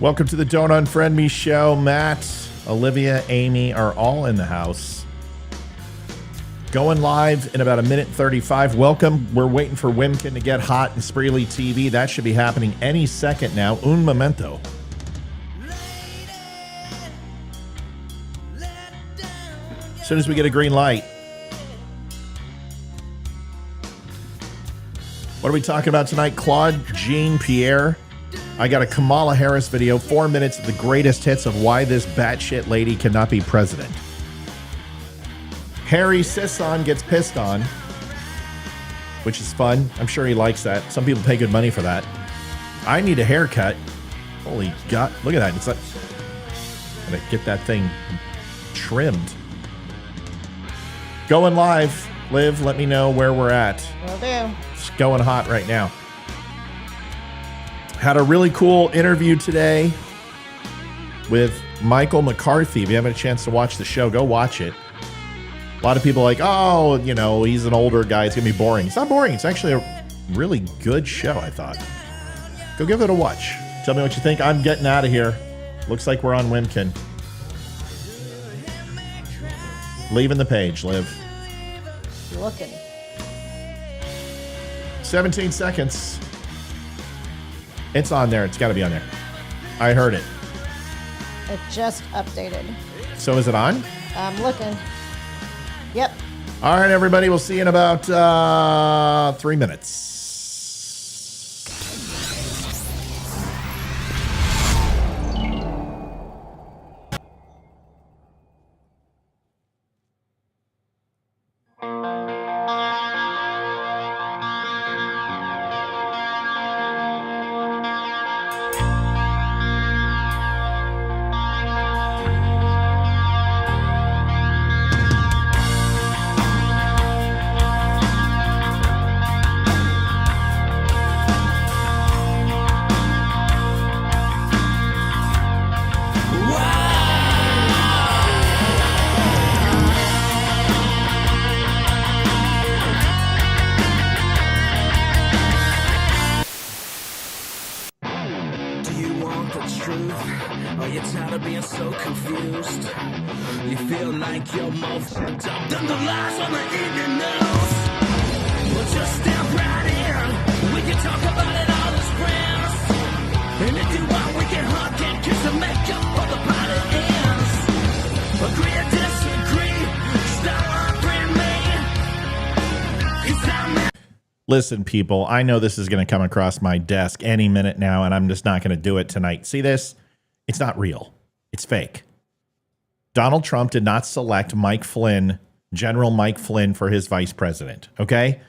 Welcome to the Don't Unfriend Me show. Matt, Olivia, Amy are all in the house. Going live in about a minute 35. Welcome. We're waiting for Wimkin to get hot in Spreely TV. That should be happening any second now. Un momento. As soon as we get a green light. What are we talking about tonight? Claude Jean Pierre. I got a Kamala Harris video, 4 minutes of the greatest hits of why this batshit lady cannot be president. Harry Sisson gets pissed on, which is fun. I'm sure he likes that. Some people pay good money for that. I need a haircut. Holy God. Look at that. It's like, gotta get that thing trimmed. Going live. Liv, let me know where we're at. Will do. It's going hot right now. Had a really cool interview today with Michael McCarthy. If you haven't had a chance to watch the show, go watch it. A lot of people are like, oh, you know, he's an older guy. It's going to be boring. It's not boring. It's actually a really good show, I thought. Go give it a watch. Tell me what you think. I'm getting out of here. Looks like we're on Wimkin. Leaving the page, Liv. Looking. 17 seconds. It's on there. It's got to be on there. I heard it. It just updated. So is it on? I'm looking. Yep. All right, everybody. We'll see you in about 3 minutes. Listen, people, I know this is going to come across my desk any minute now, and I'm just not going to do it tonight. See this? It's not real. It's fake. Donald Trump did not select Mike Flynn, General Mike Flynn, for his vice president, okay?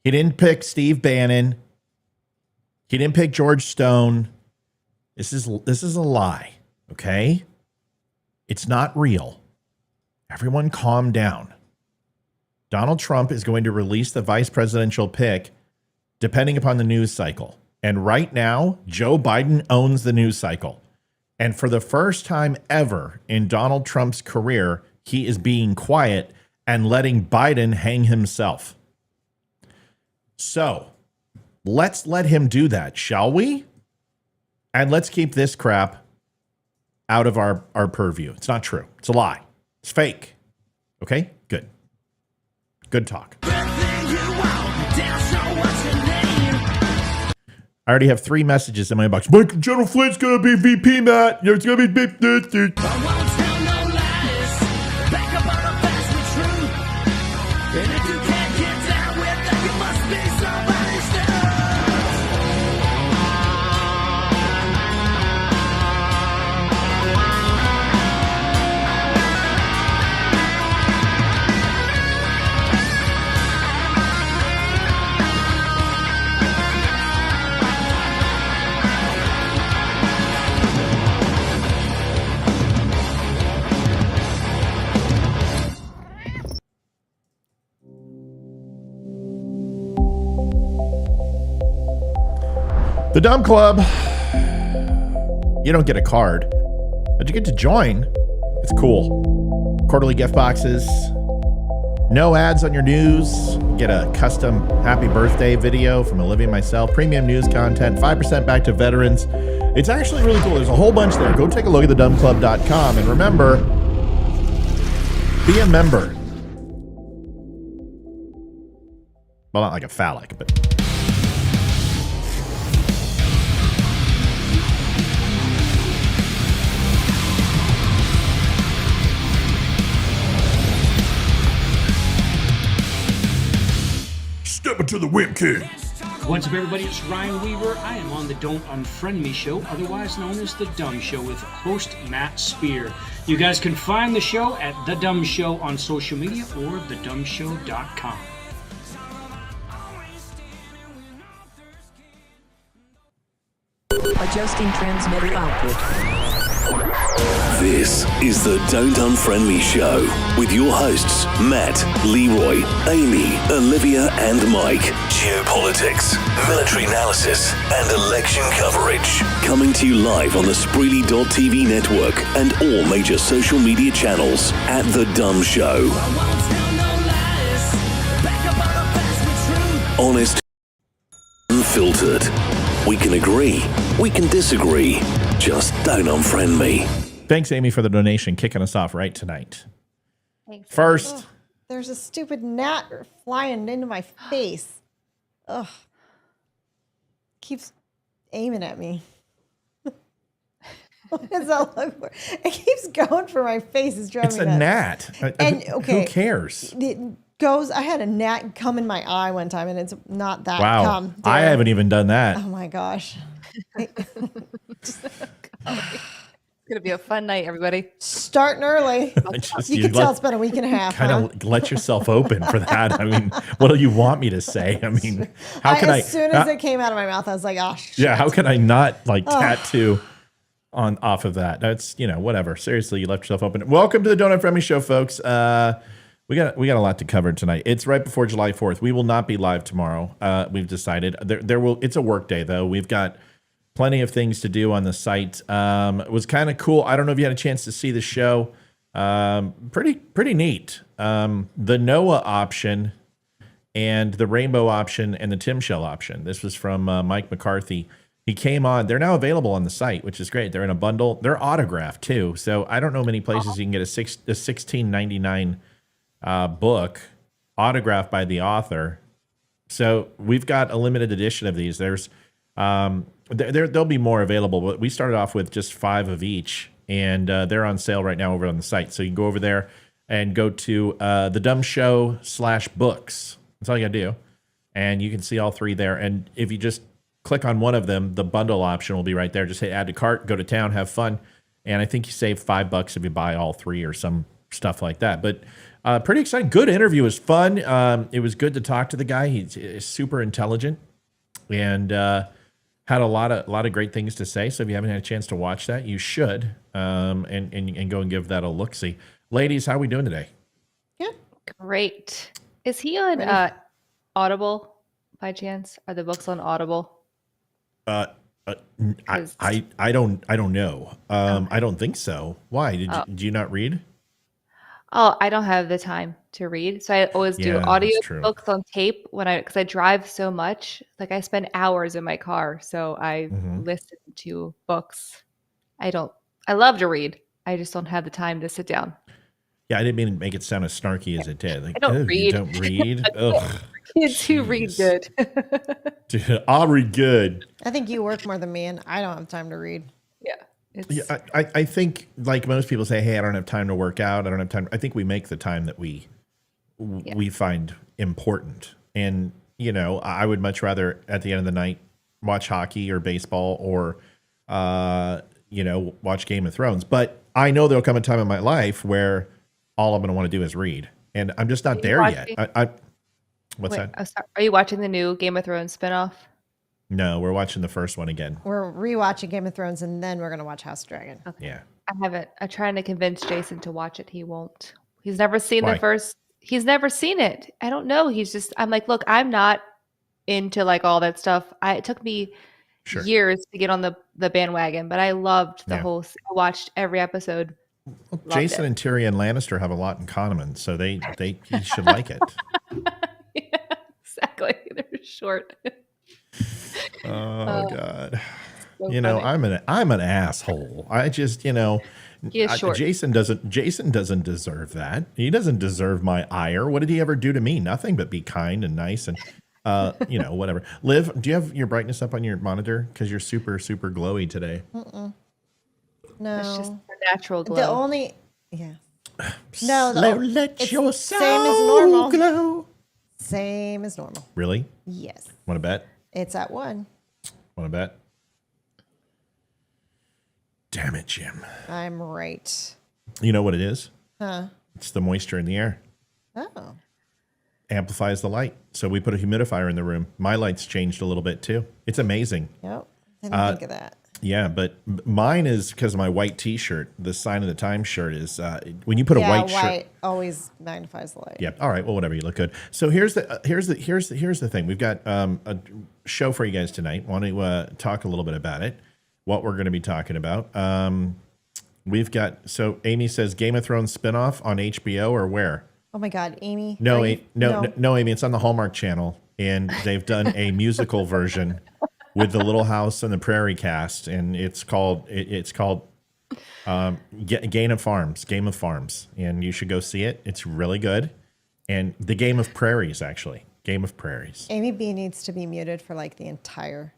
He didn't pick Steve Bannon. He didn't pick George Stone. This is a lie, okay? It's not real. Everyone calm down. Donald Trump is going to release the vice presidential pick depending upon the news cycle. And right now, Joe Biden owns the news cycle. And for the first time ever in Donald Trump's career, he is being quiet and letting Biden hang himself. So let's let him do that, shall we? And let's keep this crap out of our purview. It's not true. It's a lie. It's fake. Okay? Good. Good talk. I already have 3 messages in my inbox. Mike, General Flynn's going to be VP, Matt. It's going to be VP. The Dumb Club. You don't get a card, but you get to join. It's cool. Quarterly gift boxes. No ads on your news. Get a custom happy birthday video from Olivia and myself. Premium news content. 5% back to veterans. It's actually really cool. There's a whole bunch there. Go take a look at thedumclub.com. And remember, be a member. Well, not like a phallic, but... Step into the Wimp King. What's up, everybody? It's Ryan Weaver. I am on the Don't Unfriend Me show, otherwise known as The Dumb Show, with host Matt Spear. You guys can find the show at The Dumb Show on social media or thedumbshow.com. Adjusting transmitter output. This is the Don't Unfriend Me show with your hosts Matt, Leroy, Amy, Olivia and Mike. Geopolitics, military analysis and election coverage. Coming to you live on the Spreely.tv network and all major social media channels at The Dumb Show. Honest, unfiltered. We can agree, we can disagree. Just don't unfriend me. Thanks, Amy, for the donation, kicking us off right tonight. Thanks. First, Ugh, there's a stupid gnat flying into my face. Ugh. Keeps aiming at me. What does that look for? It keeps going for my face. It's driving it's me a nuts. gnat. And okay, who cares? It goes. I had a gnat come in my eye one time, and it's not that. Wow, I haven't even done that. Oh my gosh. It's gonna be a fun night, everybody. Starting early. You can tell it's been a week and a half. Kind of let yourself open for that. I mean, what do you want me to say? I mean, how can as soon as it came out of my mouth, I was like, oh, shit. Yeah, how can I not tattoo on off of that? That's, whatever. Seriously, you left yourself open. Welcome to the Don't Unfriend Me show, folks. We got a lot to cover tonight. It's right before July 4th. We will not be live tomorrow. We've decided it's a work day though. We've got plenty of things to do on the site. It was kind of cool. I don't know if you had a chance to see the show. Pretty neat. The NOAA option and the Rainbow option and the Tim Shell option. This was from Mike McCarthy. He came on. They're now available on the site, which is great. They're in a bundle. They're autographed too. So I don't know many places you can get a $16.99 book autographed by the author. So we've got a limited edition of these. There's there'll be more available, but we started off with just 5 of each, and they're on sale right now over on the site. So you can go over there and go to the Dumb Show /books. That's all you gotta do, and you can see all 3 there. And if you just click on one of them, the bundle option will be right there. Just hit add to cart, go to town, have fun, and I think you save $5 if you buy all 3 or some stuff like that. But pretty exciting. Good interview. It was fun. It was good to talk to the guy. He's super intelligent and had a lot of great things to say. So if you haven't had a chance to watch that, you should and go and give that a look-see. Ladies, how are we doing today? Yeah. Great. Is he on Audible by chance? Are the books on Audible? I don't know. I don't think so. Why? Did you not read? Oh, I don't have the time to read, so I always do audio books on tape because I drive so much. Like I spend hours in my car, so I listen to books. I love to read. I just don't have the time to sit down. Yeah, I didn't mean to make it sound as snarky as it did. Like, I don't read. You don't read? Ugh. Kids who read good. Dude, I'll read good. I think you work more than me, and I don't have time to read. Yeah. I think like most people say, hey, I don't have time to work out. I don't have time. I think we make the time that we find important. And, I would much rather at the end of the night watch hockey or baseball or, watch Game of Thrones. But I know there'll come a time in my life where all I'm going to want to do is read. And I'm just not there yet. What's that? Are you watching the new Game of Thrones spinoff? No, we're watching the first one again. We're rewatching Game of Thrones, and then we're going to watch House of Dragon. Okay. Yeah. I haven't. I'm trying to convince Jason to watch it. He won't. He's never seen Why? the first. He's never seen it. I don't know. I'm like, look, I'm not into like all that stuff. It took me years to get on the bandwagon, but I loved the whole. I watched every episode Jason and Tyrion Lannister have a lot in common, so he should like it. Yeah, exactly. They're short. Oh God. So You know, funny. I'm an asshole. I just, He is short. Jason doesn't deserve that. He doesn't deserve my ire. What did he ever do to me? Nothing but be kind and nice and whatever. Liv, do you have your brightness up on your monitor? Because you're super, super glowy today. No. It's just a natural glow. The only, yeah. Let your same as normal. glow. Same as normal. Really? Yes. Want to bet? It's at 1. Want to bet? Damn it, Jim. I'm right. You know what it is? Huh? It's the moisture in the air. Oh. Amplifies the light. So we put a humidifier in the room. My light's changed a little bit too. It's amazing. Yep. Didn't think of that. Yeah, but mine is because of my white T-shirt. The Sign of the Times shirt is when you put a white shirt. Always magnifies the light. Yeah. All right. Well, whatever. You look good. So here's the thing. We've got a show for you guys tonight. Want to talk a little bit about it? What we're going to be talking about. We've got. So Amy says Game of Thrones spinoff on HBO or where? Oh my God, Amy. No, Amy. It's on the Hallmark Channel, and they've done a musical version with the Little House and the Prairie cast, and it's called Game of Farms, and you should go see it. It's really good, and the Game of Prairies, actually, Game of Prairies. Amy B needs to be muted for like the entire.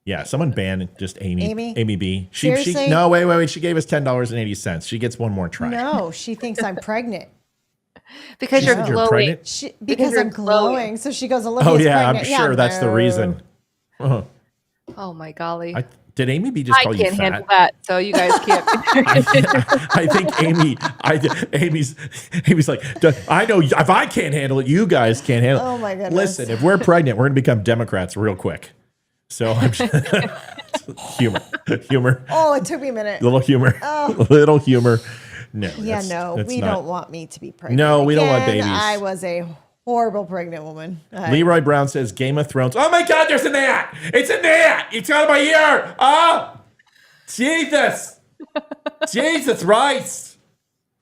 Yeah, someone banned just Amy. Amy B. Seriously? No, wait. She gave us $10.80. She gets one more try. No, she thinks I'm pregnant. Because you're glowing. Pregnant? Because you're I'm glowing. So she goes, Olivia's Oh yeah, pregnant. I'm sure that's the reason. Uh-huh. Oh my golly. Did Amy B just call you fat? I can't handle that, so you guys can't. I think Amy's like, I know if I can't handle it, you guys can't handle it. Oh my goodness. Listen, if we're pregnant, we're going to become Democrats real quick. So I'm humor. Oh, it took me a minute. Little humor. Little humor. No. Yeah, we don't want me to be pregnant. No, we don't want babies. I was a horrible pregnant woman. Leroy Brown says Game of Thrones. Oh my God, there's an ad. It's in there. It's out of my ear. Oh, Jesus. Jesus Christ.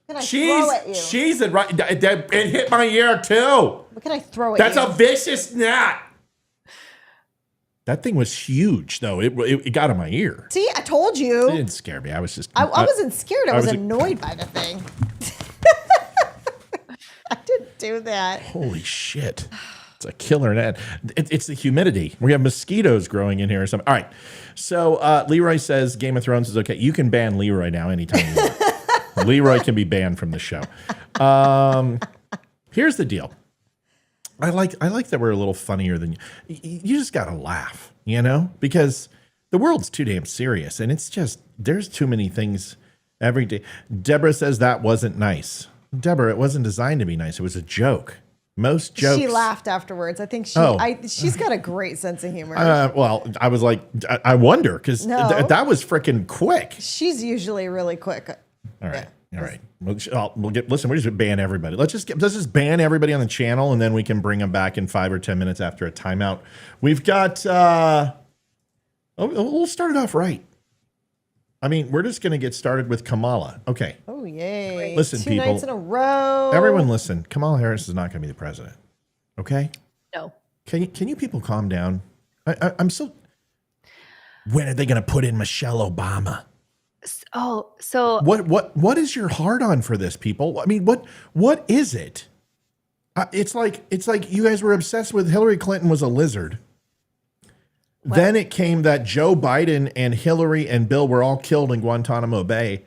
Can I throw at you? Jesus, right. It hit my ear too. What can I throw at That's you? a vicious gnat. That thing was huge, though. It got in my ear. See, I told you. It didn't scare me. I was just. I wasn't scared. I was annoyed by the thing. I didn't do that. Holy shit. It's a killer net. It's the humidity. We have mosquitoes growing in here or something. All right. So Leroy says Game of Thrones is okay. You can ban Leroy now anytime you want. Leroy can be banned from the show. Here's the deal. I like that we're a little funnier than you. You just got to laugh, because the world's too damn serious. And it's just, there's too many things every day. Deborah says that wasn't nice. Deborah, it wasn't designed to be nice. It was a joke. Most jokes. She laughed afterwards. I think she's got a great sense of humor. Well, I was like, I wonder, because that was freaking quick. She's usually really quick. All right. Yeah. All right. Listen, we just ban everybody. Let's just ban everybody on the channel, and then we can bring them back in 5 or 10 minutes after a timeout. We've got, we'll start it off right. I mean, we're just going to get started with Kamala. Okay. Oh, yay. Listen, Two people. nights in a row. Everyone listen. Kamala Harris is not going to be the president. Okay? No. Can you people calm down? I'm so... When are they going to put in Michelle Obama? Oh, so what is your hard on for this, people? I mean, what is it? It's like you guys were obsessed with Hillary Clinton was a lizard. What? Then it came that Joe Biden and Hillary and Bill were all killed in Guantanamo Bay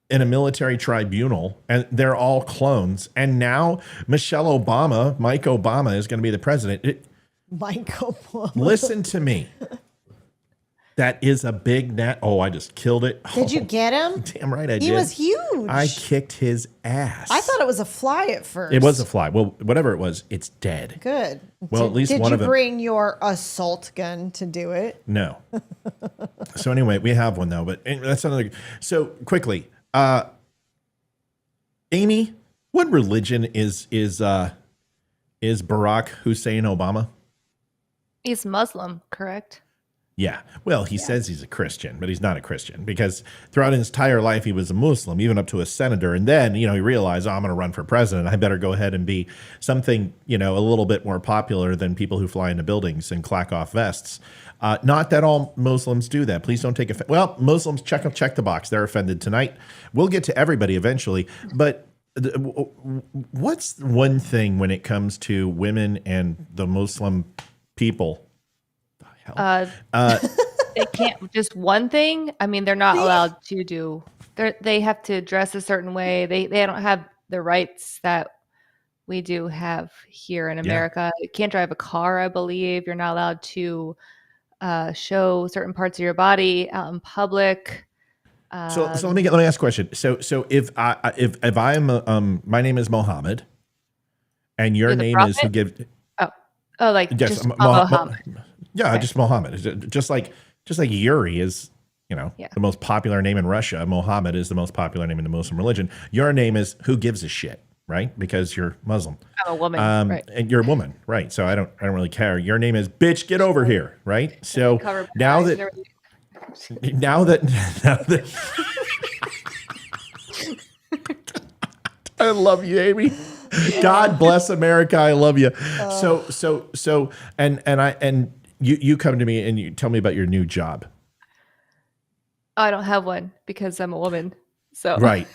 in a military tribunal, and they're all clones. And now Michelle Obama, Mike Obama, is going to be the president. Mike Obama. Listen to me. That is a big net. Oh, I just killed it. Did you get him? Damn right I did. He was huge. I kicked his ass. I thought it was a fly at first. It was a fly. Well, whatever it was, it's dead. Good. Well, at least one of them. Did you bring your assault gun to do it? No. So anyway, we have one though, but that's another. So quickly, Amy, what religion is Barack Hussein Obama? He's Muslim, correct? Yeah. Well, he says he's a Christian, but he's not a Christian because throughout his entire life, he was a Muslim, even up to a senator. And then, he realized, I'm going to run for president. I better go ahead and be something, a little bit more popular than people who fly into buildings and clack off vests. Not that all Muslims do that. Please don't take offense. Well, Muslims, check the box. They're offended tonight. We'll get to everybody eventually. But what's one thing when it comes to women and the Muslim people? They can't just one thing. I mean, they're not allowed to do. They have to dress a certain way. They don't have the rights that we do have here in America. You can't drive a car, I believe. You're not allowed to show certain parts of your body out in public. So let me ask a question. So if I'm my name is Mohammed, and your name is who gives just Muhammad. Yeah, right. Just Mohammed. Just like Yuri is, the most popular name in Russia. Mohammed is the most popular name in the Muslim religion. Your name is who gives a shit, right? Because you're Muslim. I'm a woman, right? And you're a woman, right? So I don't really care. Your name is bitch. Get over here, right? So now that I love you, Amy. God bless America. I love you. So you come to me and you tell me about your new job. I don't have one because I'm a woman. So right.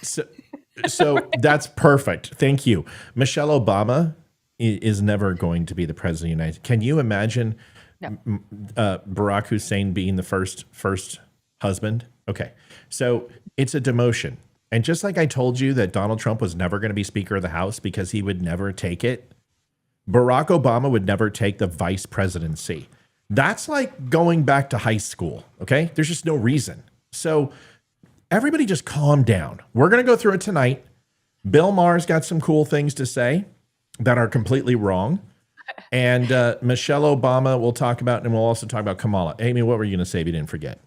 So that's perfect. Thank you. Michelle Obama is never going to be the president of the United States. Can you imagine Barack Hussein being the first husband? Okay. So it's a demotion. And just like I told you that Donald Trump was never going to be Speaker of the House because he would never take it, Barack Obama would never take the vice presidency. That's like going back to high school, okay? There's just no reason. So everybody just calm down. We're going to go through it tonight. Bill Maher's got some cool things to say that are completely wrong. And Michelle Obama we'll talk about, and we'll also talk about Kamala. Amy, what were you going to say if you didn't forget?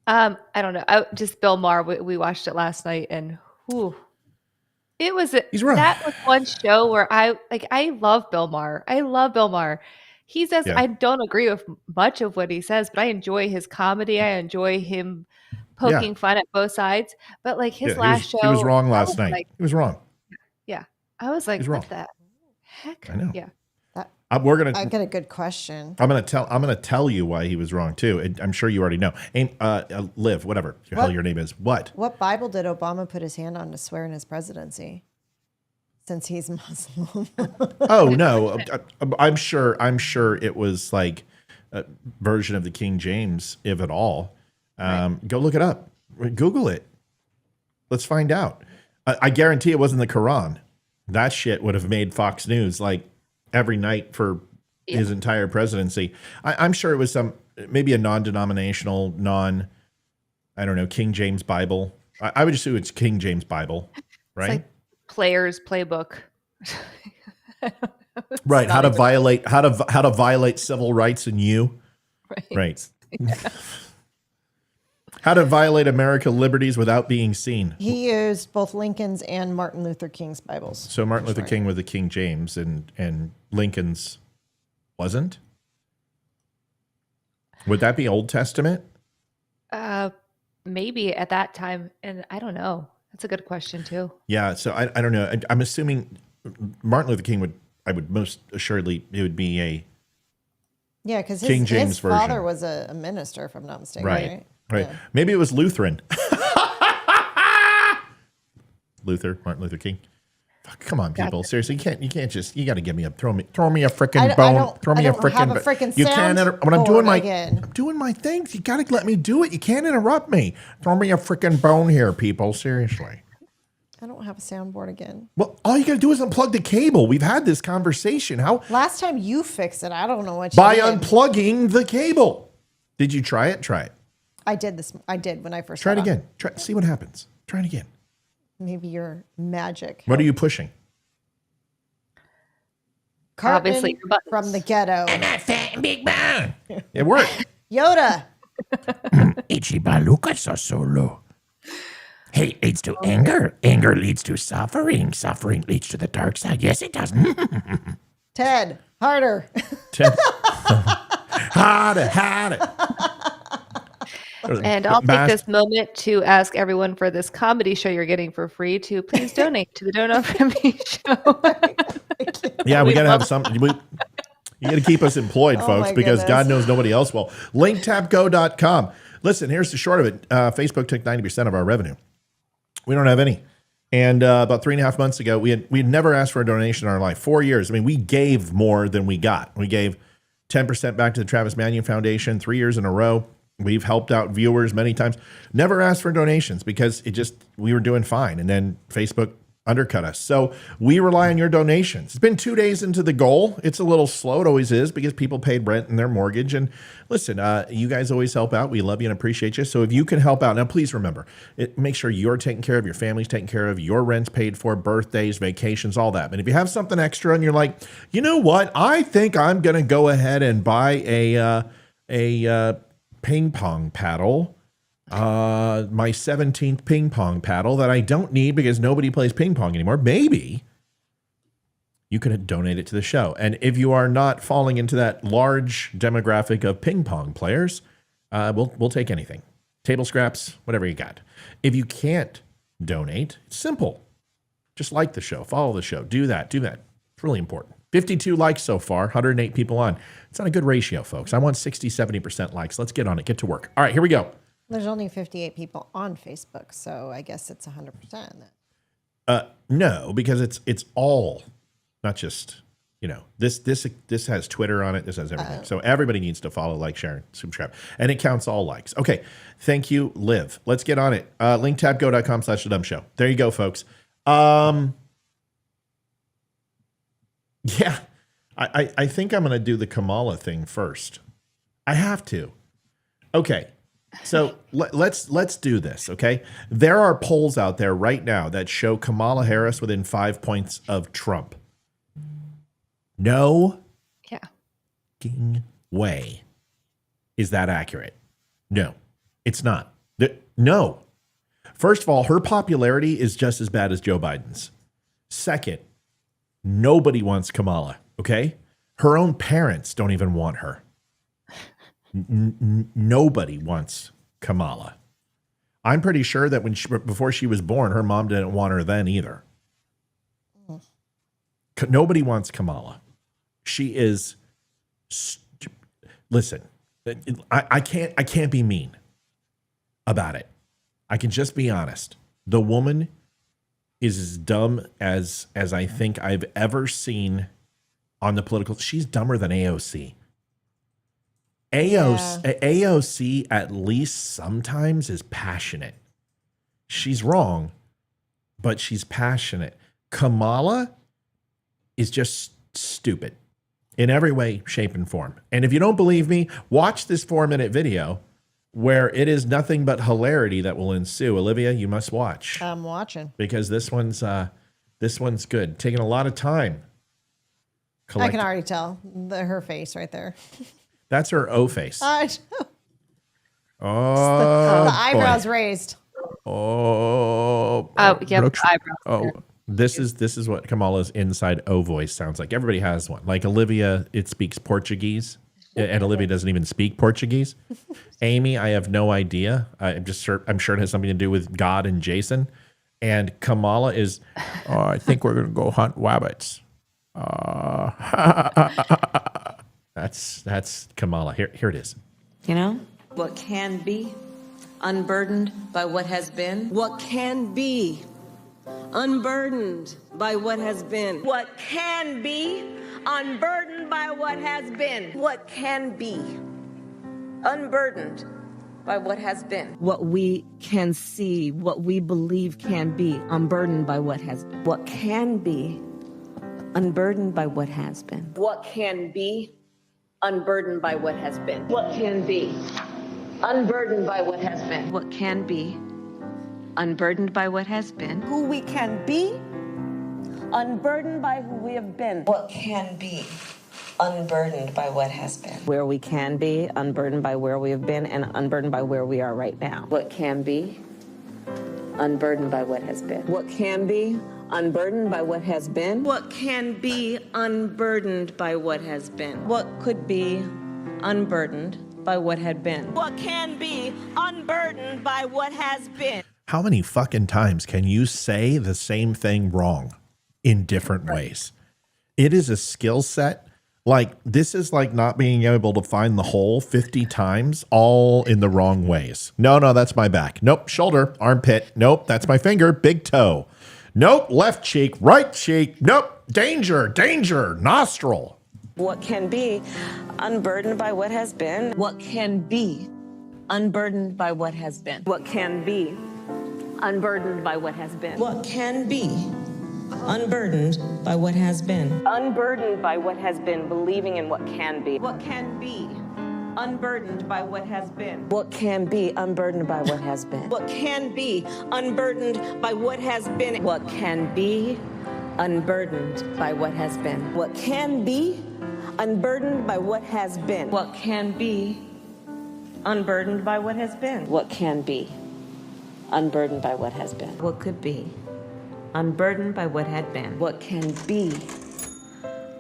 I don't know. Just Bill Maher. We watched it last night, and it was he's right. That was one show where I love Bill Maher. I love Bill Maher. He says I don't agree with much of what he says, but I enjoy his comedy. I enjoy him poking fun at both sides. But like his last show, he was wrong last night. He was wrong. Yeah, I was like, what the heck? I know. Yeah. I got a good question. I'm gonna tell you why he was wrong too. I'm sure you already know. Liv, whatever the hell your name is. What Bible did Obama put his hand on to swear in his presidency? Since he's Muslim. Oh no, I'm sure it was like a version of the King James, if at all. Go look it up. Google it. Let's find out. I guarantee it wasn't the Quran. That shit would have made Fox News like every night for his entire presidency. I'm sure it was maybe a non-denominational, I don't know, King James Bible. I would assume it's King James Bible, right? It's like Player's Playbook. Right. How to violate civil rights in you. Right. Yeah. How to violate American liberties without being seen. He used both Lincoln's and Martin Luther King's Bibles. So Martin Luther King was the King James and Lincoln's wasn't? Would that be Old Testament? Maybe at that time. And I don't know. That's a good question too. Yeah. So I don't know. I'm assuming Martin Luther King would most assuredly, it would be a because his father was a minister, if I'm not mistaken. Right. Yeah. Maybe it was Lutheran. Martin Luther King. Fuck, come on, people. Seriously, you can't just, you got to give me throw me a freaking bone. Throw me a freaking You can't when I'm doing my things. You got to let me do it. You can't interrupt me. Throw me a freaking bone here, people. Seriously. I don't have a soundboard again. Well, all you got to do is unplug the cable. We've had this conversation. How? Last time you fixed it, I don't know what you By did. unplugging the cable. Did you try it? Try it. I did when I first Try it again. See what happens. Try it again. Maybe your magic. What are you pushing? Cartman obviously from the ghetto. And that fat big man. It worked. Yoda. Ichibaluka solo. Hate leads to anger. Anger leads to suffering. Suffering leads to the dark side. Yes, it does. Ted. Harder. Ted. Hide it. And I'll take this moment to ask everyone for this comedy show you're getting for free to please donate to the Don't Unfriend Me show. Yeah, we got to have something. You got to keep us employed, folks, because God knows nobody else will. Linktapgo.com. Listen, here's the short of it. Facebook took 90% of our revenue. We don't have any. And about 3.5 months ago, we had never asked for a donation in our life. 4 years. I mean, we gave more than we got. We gave 10% back to the Travis Manion Foundation 3 years in a row. We've helped out viewers many times. Never asked for donations because we were doing fine. And then Facebook undercut us. So we rely on your donations. It's been 2 days into the goal. It's a little slow. It always is because people paid rent and their mortgage. And listen, you guys always help out. We love you and appreciate you. So if you can help out, now please remember, make sure you're taken care of, your family's taken care of, your rent's paid for, birthdays, vacations, all that. But if you have something extra and you're like, you know what, I think I'm going to go ahead and buy a ping pong paddle, my 17th ping pong paddle that I don't need because nobody plays ping pong anymore. Maybe you could donate it to the show. And if you are not falling into that large demographic of ping pong players, we'll take anything. Table scraps, whatever you got. If you can't donate, it's simple. Just like the show, follow the show, do that. It's really important. 52 likes so far, 108 people on. It's not a good ratio, folks. I want 60, 70% likes. Let's get on it. Get to work. All right, here we go. There's only 58 people on Facebook, so I guess it's 100%. No, because it's all, not just, this has Twitter on it. This has everything. So everybody needs to follow, like, share, and subscribe. And it counts all likes. Okay. Thank you, Liv. Let's get on it. Linktapgo.com/thedumshow. There you go, folks. Yeah, I think I'm going to do the Kamala thing first. I have to. Okay, so let's do this, okay? There are polls out there right now that show Kamala Harris within 5 points of Trump. No way is that accurate. No, it's not. No. First of all, her popularity is just as bad as Joe Biden's. Second, nobody wants Kamala, okay? Her own parents don't even want her. Nobody wants Kamala. I'm pretty sure that before she was born, her mom didn't want her then either. Nobody wants Kamala. She is. Listen, I can't be mean about it. I can just be honest. The woman is as dumb as I think I've ever seen on the political. She's dumber than AOC. AOC at least sometimes is passionate. She's wrong, but she's passionate. Kamala is just stupid in every way, shape, and form. And if you don't believe me, watch this 4-minute video where it is nothing but hilarity that will ensue. Olivia, you must watch. I'm watching. Because this one's good. Taking a lot of time. I can already tell her face right there. That's her O face. I know. Oh, the eyebrows raised. Oh, yep, eyebrows. Oh, this is what Kamala's inside O voice sounds like. Everybody has one. Like Olivia, it speaks Portuguese. And Olivia doesn't even speak Portuguese. Amy, I have no idea. I'm sure it has something to do with God and Jason. And Kamala is, I think we're going to go hunt rabbits. That's Kamala. Here it is. You know, what can be unburdened by what has been. What can be unburdened by what has been. What can be unburdened by what has been. What can be unburdened by what has been. What we can see, what we believe can be unburdened by what has been. What can be unburdened by what has been. What can be unburdened by what has been. What can be unburdened by what has been. What can be unburdened by what has been. Who we can be unburdened by who we have been. What can be unburdened by what has been. Where we can be unburdened by where we have been and unburdened by where we are right now. What can be unburdened by what has been. What can be unburdened by what has been. What can be unburdened by what has been. What could be unburdened by what had been? What can be unburdened by what has been? How many fucking times can you say the same thing wrong in different ways? It is a skill set. Like, this is like not being able to find the hole 50 times, all in the wrong ways. No, that's my back. Nope, shoulder, armpit. Nope, that's my finger, big toe. Nope, left cheek, right cheek. Nope, danger, nostril. What can be unburdened by what has been? What can be unburdened by what has been? What can be unburdened by what has been? What can be unburdened by what has been? Unburdened by what has been, believing in what can be. What can be unburdened by what has been? What can be unburdened by what has been? What can be unburdened by what has been? What can be unburdened by what has been? What can be unburdened by what has been? What can be unburdened by what has been? What can be unburdened by what has been? What could be unburdened by what had been? What can be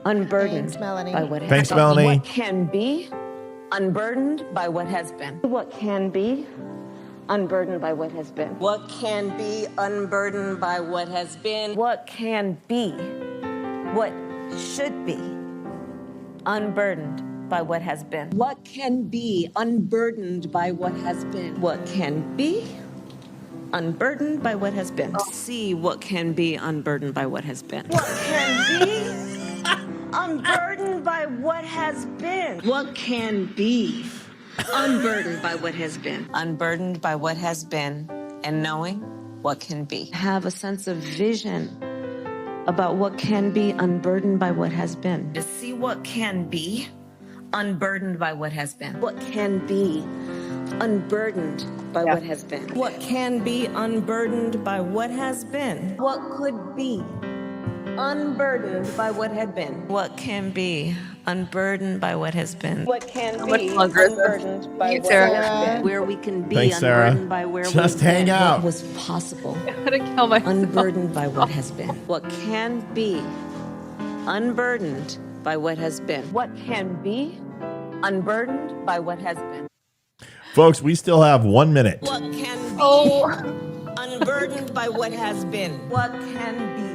unburdened Thanks, Melanie. by what has Thanks, been? Melanie. What can be unburdened by what has been? What can be unburdened by what has been? What can be unburdened by what has been? What can be? What should be unburdened by what has been? What can be unburdened by what has been? What can be unburdened by what has been? See what can be unburdened by what has been. What can be unburdened by what has been? What can be unburdened by what has been? Unburdened by what has been and knowing what can be. Have a sense of vision about what can be unburdened by what has been. To see what can be unburdened by what has been. What can be unburdened by what has been. What can be unburdened by what has been. What could be unburdened by what had been. What can be unburdened by what has been. What can be unburdened by what has been. Where we can be Thanks, Sarah. unburdened by where we've Just hang been. out. What was possible. I'm gonna kill myself. Unburdened by what has been. What can be unburdened by what has been. What can be unburdened by what has been. Folks, we still have 1 minute. What can be unburdened by what has been. What can be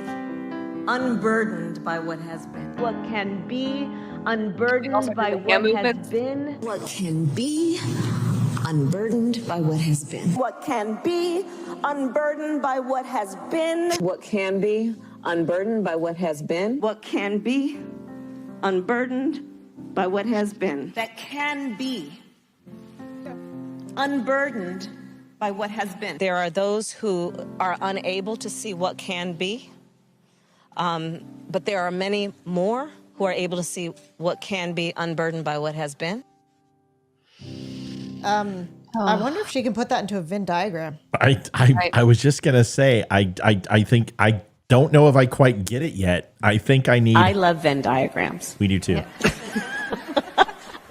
unburdened by what has been. What can be unburdened by what has been. What can be unburdened by what has been. What can be unburdened by what has been. What can be unburdened by what has been. What can be unburdened by what has been. That can be unburdened by what has been. There are those who are unable to see what can be, but there are many more who are able to see what can be unburdened by what has been. I wonder if she can put that into a Venn diagram. I was just gonna say I think I don't know if I quite get it yet. I think I need. I love Venn diagrams. We do too. Yeah.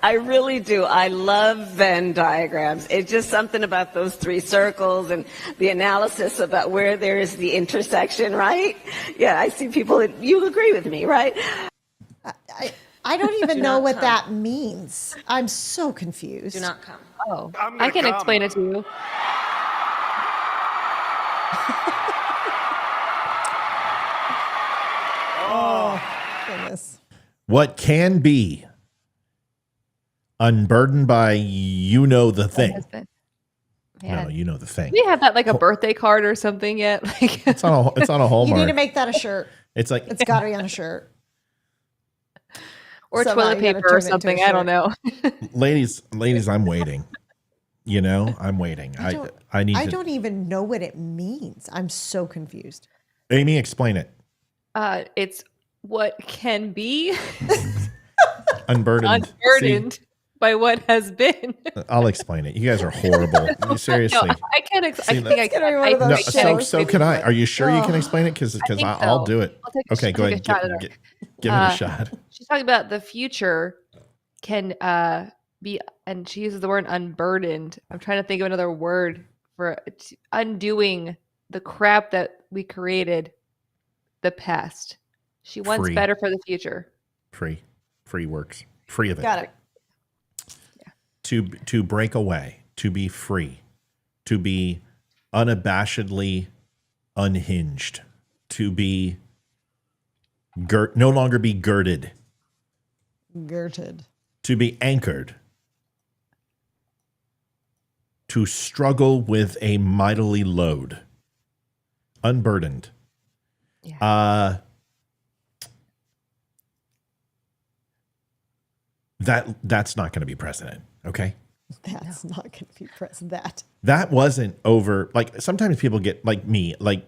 I really do. I love Venn diagrams. It's just something about those three circles and the analysis about where there is the intersection, right? Yeah, I see people that you agree with me, right? I don't even know what that means. I'm so confused. Do not come. Oh, I can explain it to you. Oh, goodness. What can be unburdened by the thing. No, the thing. Do we have that like a birthday card or something yet? Like it's on a Hallmark. You need to make that a shirt. It's like it's got to be on a shirt. Or toilet paper or something. I don't know. ladies, I'm waiting. I'm waiting. I don't even know what it means. I'm so confused. Amy, explain it. It's what can be unburdened. See? By what has been. I'll explain it. You guys are horrible. Seriously. No, I can't explain. I think I can. So can I. Are you sure you can explain it? Because I'll do it. Okay, go ahead. Give it a shot. She's talking about the future can be, and she uses the word unburdened. I'm trying to think of another word for undoing the crap that we created the past. She wants better for the future. Free works. Free of it. Got it. to break away, to be free, to be unabashedly unhinged, to be no longer be girded, to be anchored, to struggle with a mightily load, unburdened. Yeah. That's not going to be president, okay? That's not going to be president. That wasn't over. Like, sometimes people get, like me, like,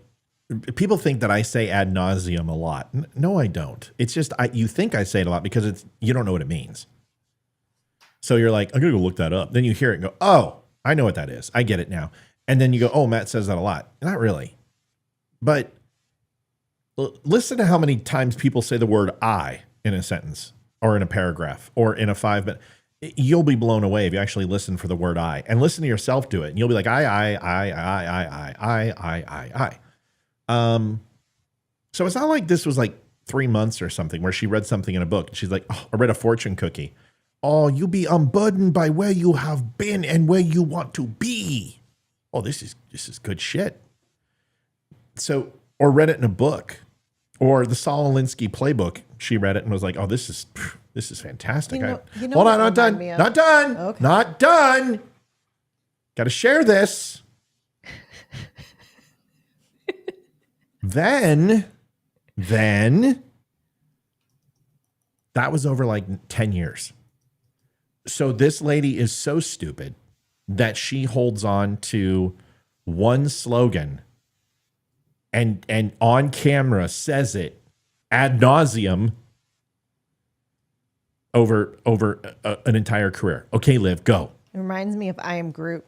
people think that I say ad nauseum a lot. No, I don't. It's just you think I say it a lot because you don't know what it means. So you're like, I'm going to go look that up. Then you hear it and go, oh, I know what that is. I get it now. And then you go, oh, Matt says that a lot. Not really. But listen to how many times people say the word I in a sentence or in a paragraph or in a 5-minute. You'll be blown away if you actually listen for the word I and listen to yourself do it. And you'll be like, I. So it's not like this was like 3 months or something where she read something in a book and she's like, oh, I read a fortune cookie. Oh, you be unburdened by where you have been and where you want to be. Oh, this is good shit. So, or read it in a book, or the Saul Alinsky playbook. She read it and was like, oh, this is fantastic. Hold on, not done. Not done. Okay. Not done. Got to share this. Then that was over like 10 years. So this lady is so stupid that she holds on to one slogan and on camera says it ad nauseum over an entire career. Okay, Liv, go. It reminds me of I Am Groot.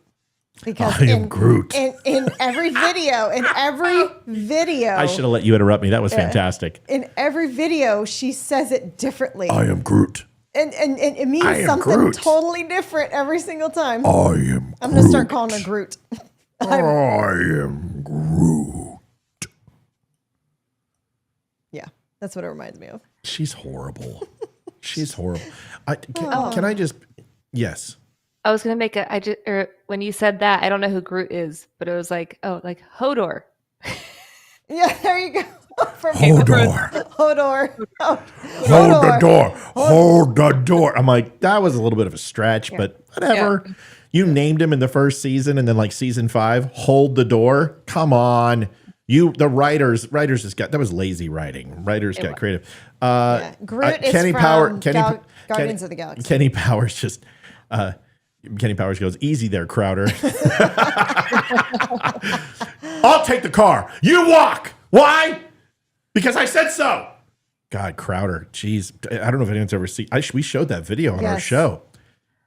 Because I am Groot. In every video, I should have let you interrupt me. That was fantastic. In every video, she says it differently. I am Groot. And it means something Groot. Totally different every single time. I'm going to start calling her Groot. I am Groot. Yeah, that's what it reminds me of. She's horrible. She's horrible. Can I just, yes. I was going to make when you said that, I don't know who Groot is, but it was like, oh, like Hodor. Yeah, there you go. Hodor. Hold the door. Hold the door. I'm like, that was a little bit of a stretch, but whatever. Yeah. You named him in the first season, and then like season 5, hold the door. Come on. The writers just got, that was lazy writing. Writers got creative. Groot is Kenny from Guardians of the Galaxy. Kenny Powers goes, easy there, Crowder. I'll take the car. You walk. Why? Because I said so. God, Crowder. Jeez. I don't know if anyone's ever seen. We showed that video on our show.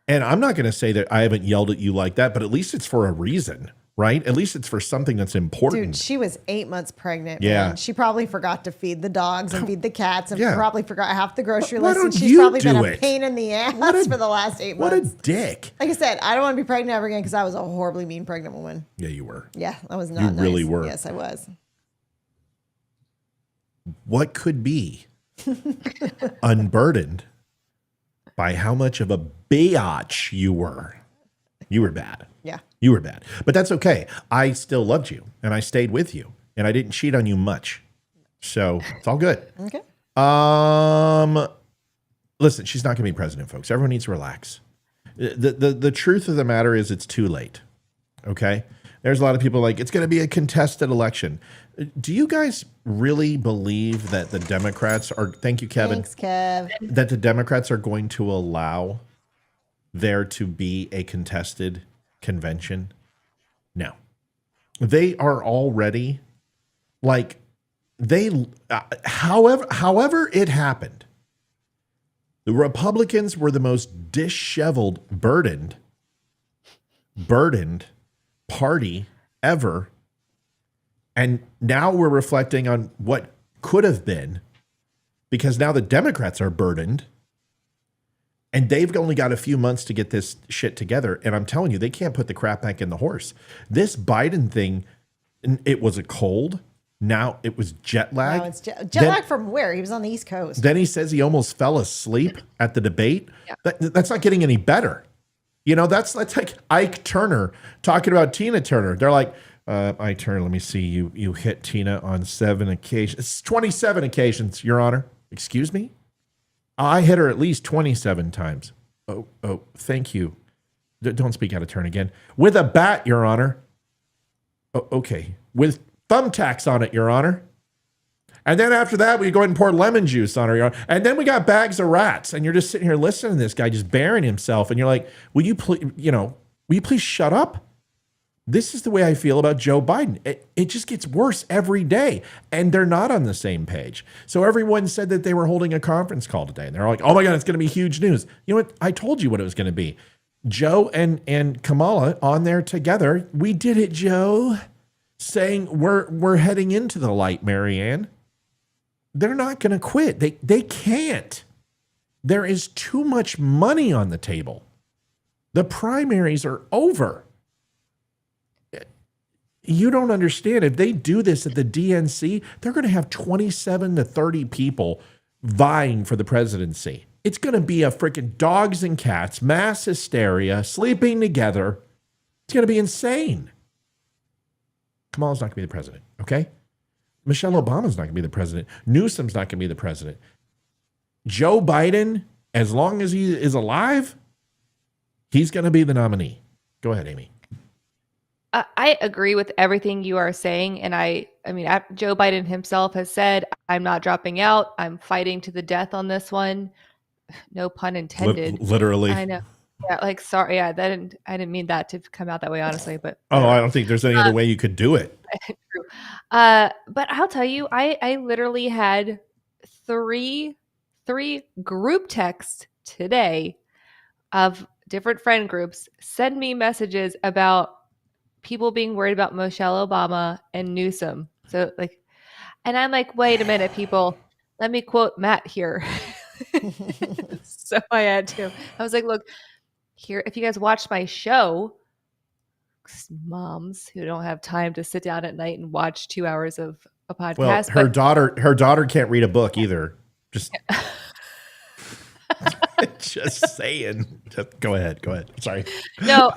And I'm not going to say that I haven't yelled at you like that, but at least it's for a reason, right? At least it's for something that's important. Dude, she was 8 months pregnant. Yeah. Man. She probably forgot to feed the dogs and feed the cats and probably forgot half the grocery list. Why And she's probably been a pain in the ass for the last 8 months. What a dick. Like I said, I don't want to be pregnant ever again because I was a horribly mean pregnant woman. Yeah, you were. Yeah, that was not nice. You really were. Yes, I was. What could be unburdened by how much of a biatch you were? You were bad. Yeah. You were bad. But that's okay. I still loved you and I stayed with you and I didn't cheat on you much. So it's all good. Okay. Listen, she's not going to be president, folks. Everyone needs to relax. The truth of the matter is it's too late. Okay? There's a lot of people like, it's going to be a contested election. Do you guys really believe that the Democrats are, thank you, Kevin. Thanks, Kev. That the Democrats are going to allow there to be a contested convention? No. They are already like, however it happened, the Republicans were the most disheveled, burdened party ever. And now we're reflecting on what could have been, because now the Democrats are burdened and they've only got a few months to get this shit together. And I'm telling you, they can't put the crap back in the horse. This Biden thing, it was a cold. Now it was jet lag. No, it's jet lag from where? He was on the East Coast. Then he says he almost fell asleep at the debate. Yeah. That's not getting any better. You know, that's like Ike Turner talking about Tina Turner. They're like, Ike Turner, let me see. You hit Tina on 7 occasions. It's 27 occasions, Your Honor. Excuse me? I hit her at least 27 times. Oh, thank you. Don't speak out of turn again. With a bat, Your Honor. Oh, okay. With thumbtacks on it, Your Honor. And then after that, we go ahead and pour lemon juice on her, Your Honor. And then we got bags of rats. And you're just sitting here listening to this guy just burying himself. And you're like, will you please shut up? This is the way I feel about Joe Biden. It just gets worse every day. And they're not on the same page. So everyone said that they were holding a conference call today. And they're like, oh my God, it's going to be huge news. You know what? I told you what it was going to be. Joe and Kamala on there together. We did it, Joe. Saying we're heading into the light, Marianne. They're not going to quit. They can't. There is too much money on the table. The primaries are over. You don't understand. If they do this at the DNC, they're going to have 27 to 30 people vying for the presidency. It's going to be a freaking dogs and cats, mass hysteria, sleeping together. It's going to be insane. Kamala's not going to be the president, okay? Michelle Obama's not going to be the president. Newsom's not going to be the president. Joe Biden, as long as he is alive, he's going to be the nominee. Go ahead, Amy. I agree with everything you are saying. And I mean, Joe Biden himself has said, I'm not dropping out. I'm fighting to the death on this one. No pun intended. Literally. I know. Yeah, like, sorry. Yeah, I didn't mean that to come out that way, honestly. But I don't think there's any other way you could do it. True. But I'll tell you, I literally had three group texts today of different friend groups send me messages about people being worried about Michelle Obama and Newsom. So and I'm like, wait a minute, people, let me quote Matt here. So I had to. I was like, look, here, if you guys watch my show, moms who don't have time to sit down at night and watch 2 hours of a podcast. Well, her daughter can't read a book either. Just just saying. Just go ahead. Sorry. No,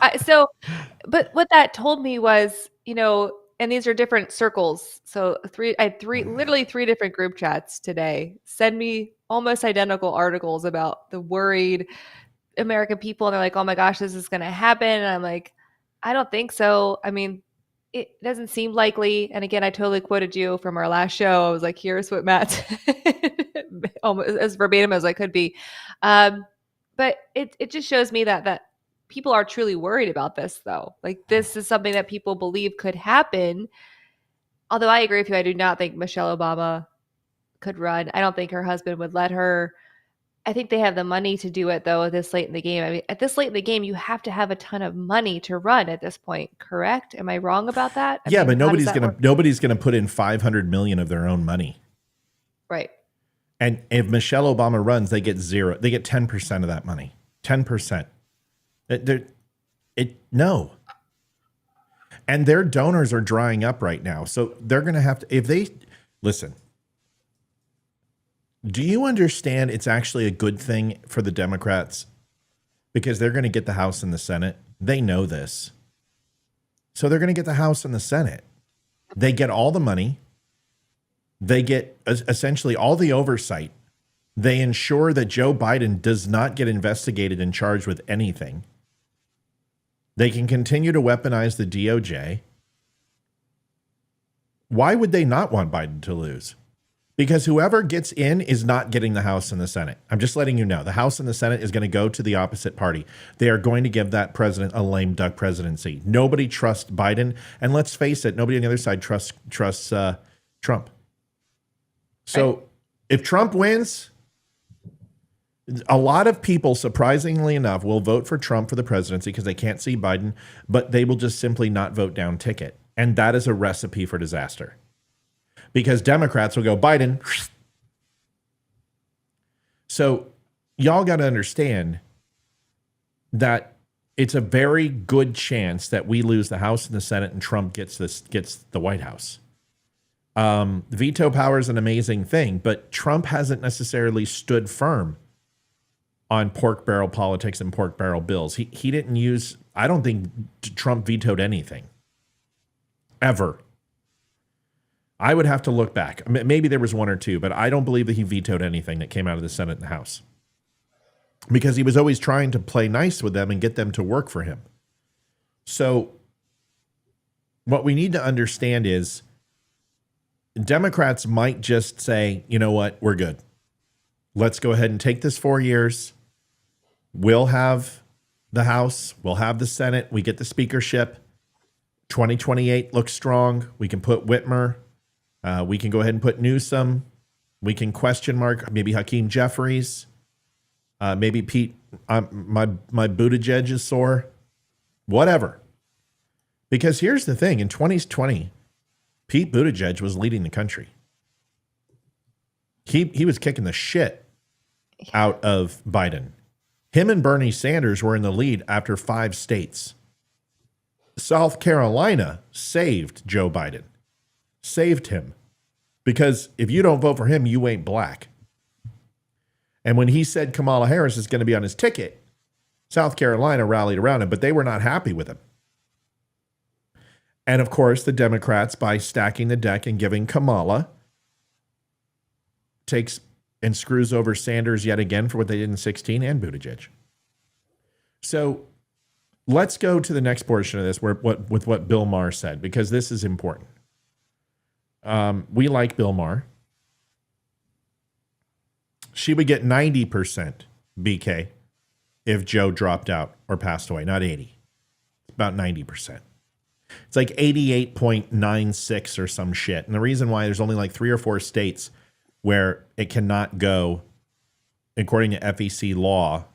but what that told me was, and these are different circles. So I had literally three different group chats today send me almost identical articles about the worried American people. And they're like, oh my gosh, this is going to happen. And I'm like, I don't think so. I mean, it doesn't seem likely. And again, I totally quoted you from our last show. I was like, here's what Matt said, almost as verbatim as I could be. But it just shows me that people are truly worried about this, though. Like, this is something that people believe could happen. Although I agree with you, I do not think Michelle Obama could run. I don't think her husband would let her. I think they have the money to do it, though, this late in the game. I mean, at this late in the game, you have to have a ton of money to run at this point, correct? Am I wrong about that? I mean, but nobody's gonna put in $500 million of their own money. Right. And if Michelle Obama runs, they get zero. They get 10% of that money. 10%. No. And their donors are drying up right now. So they're going to have to, listen, do you understand it's actually a good thing for the Democrats? Because they're going to get the House and the Senate. They know this. So they're going to get the House and the Senate. They get all the money. They get essentially all the oversight. They ensure that Joe Biden does not get investigated and charged with anything. They can continue to weaponize the DOJ. Why would they not want Biden to lose? Because whoever gets in is not getting the House and the Senate. I'm just letting you know. The House and the Senate is going to go to the opposite party. They are going to give that president a lame duck presidency. Nobody trusts Biden. And let's face it, nobody on the other side trusts Trump. So if Trump wins, a lot of people, surprisingly enough, will vote for Trump for the presidency because they can't see Biden, but they will just simply not vote down ticket. And that is a recipe for disaster. Because Democrats will go, Biden. So y'all got to understand that it's a very good chance that we lose the House and the Senate and Trump gets the White House. Veto power is an amazing thing, but Trump hasn't necessarily stood firm on pork barrel politics and pork barrel bills. He didn't use, I don't think Trump vetoed anything. Ever. I would have to look back. Maybe there was one or two, but I don't believe that he vetoed anything that came out of the Senate and the House. Because he was always trying to play nice with them and get them to work for him. So what we need to understand is Democrats might just say, you know what, we're good. Let's go ahead and take this 4 years. We'll have the House. We'll have the Senate. We get the speakership. 2028 looks strong. We can put Whitmer. We can go ahead and put Newsom. We can question mark maybe Hakeem Jeffries. Maybe Pete. My Buttigieg is sore. Whatever. Because here's the thing. In 2020, Pete Buttigieg was leading the country. He was kicking the shit out of Biden. Him and Bernie Sanders were in the lead after 5 states. South Carolina saved Joe Biden. Saved him. Because if you don't vote for him, you ain't black. And when he said Kamala Harris is going to be on his ticket, South Carolina rallied around him, but they were not happy with him. And of course, the Democrats, by stacking the deck and giving Kamala, takes and screws over Sanders yet again for what they did in 16 and Buttigieg. So let's go to the next portion of this with what Bill Maher said, because this is important. We like Bill Maher. She would get 90% BK if Joe dropped out or passed away, not 80. About 90%. It's like 88.96 or some shit. And the reason why there's only like 3 or 4 states where it cannot go, according to FEC law,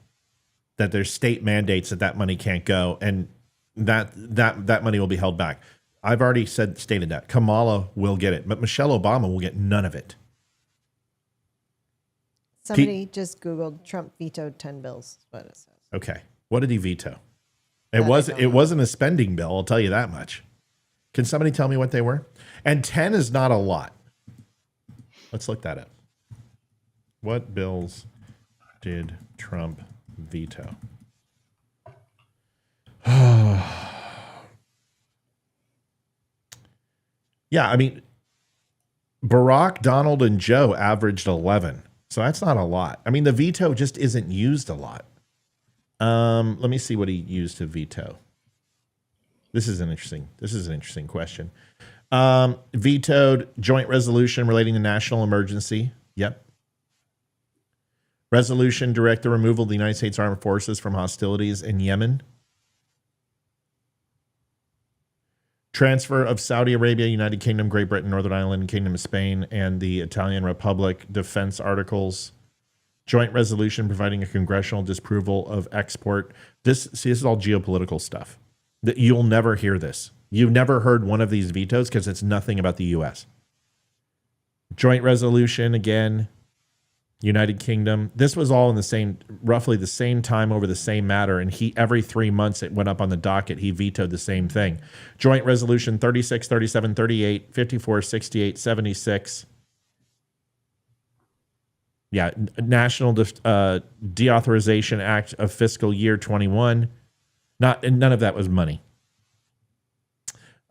that there's state mandates that money can't go, and that money will be held back. I've already stated that. Kamala will get it, but Michelle Obama will get none of it. Somebody just Googled Trump vetoed 10 bills. That's what it says. Okay. What did he veto? It wasn't a spending bill, I'll tell you that much. Can somebody tell me what they were? And 10 is not a lot. Let's look that up. What bills did Trump veto? Yeah, I mean, Barack, Donald, and Joe averaged 11. So that's not a lot. I mean, the veto just isn't used a lot. Let me see what he used to veto. This is an interesting question. Vetoed joint resolution relating to national emergency. Yep. Resolution direct the removal of the United States Armed Forces from hostilities in Yemen. Transfer of Saudi Arabia, United Kingdom, Great Britain, Northern Ireland, Kingdom of Spain, and the Italian Republic defense articles. Joint resolution providing a congressional disapproval of export. This is all geopolitical stuff. You'll never hear this. You've never heard one of these vetoes because it's nothing about the U.S. Joint resolution, again, United Kingdom. This was all in roughly the same time over the same matter, and every 3 months it went up on the docket. He vetoed the same thing. Joint resolution 36, 37, 38, 54, 68, 76. Yeah, National Deauthorization Act of Fiscal Year 21. None of that was money.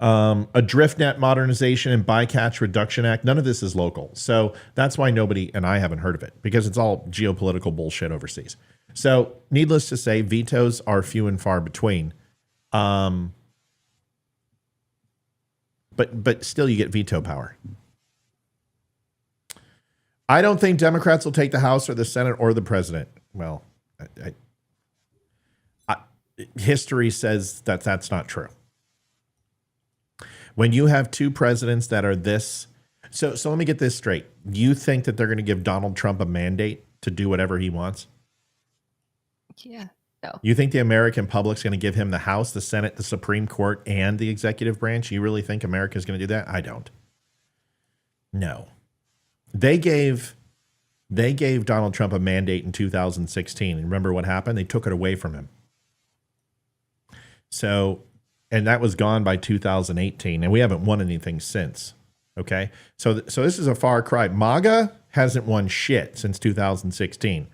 A DriftNet Modernization and Bycatch Reduction Act. None of this is local. So that's why nobody, and I haven't heard of it, because it's all geopolitical bullshit overseas. So needless to say, vetoes are few and far between. But still you get veto power. I don't think Democrats will take the House or the Senate or the president. Well, history says that that's not true. When you have 2 presidents that are this, so let me get this straight. You think that they're going to give Donald Trump a mandate to do whatever he wants? Yeah, no. You think the American public's going to give him the House, the Senate, the Supreme Court, and the executive branch? You really think America's going to do that? I don't. No. They gave Donald Trump a mandate in 2016. And remember what happened? They took it away from him. So, and that was gone by 2018, and we haven't won anything since. Okay, so this is a far cry. MAGA hasn't won shit since 2016.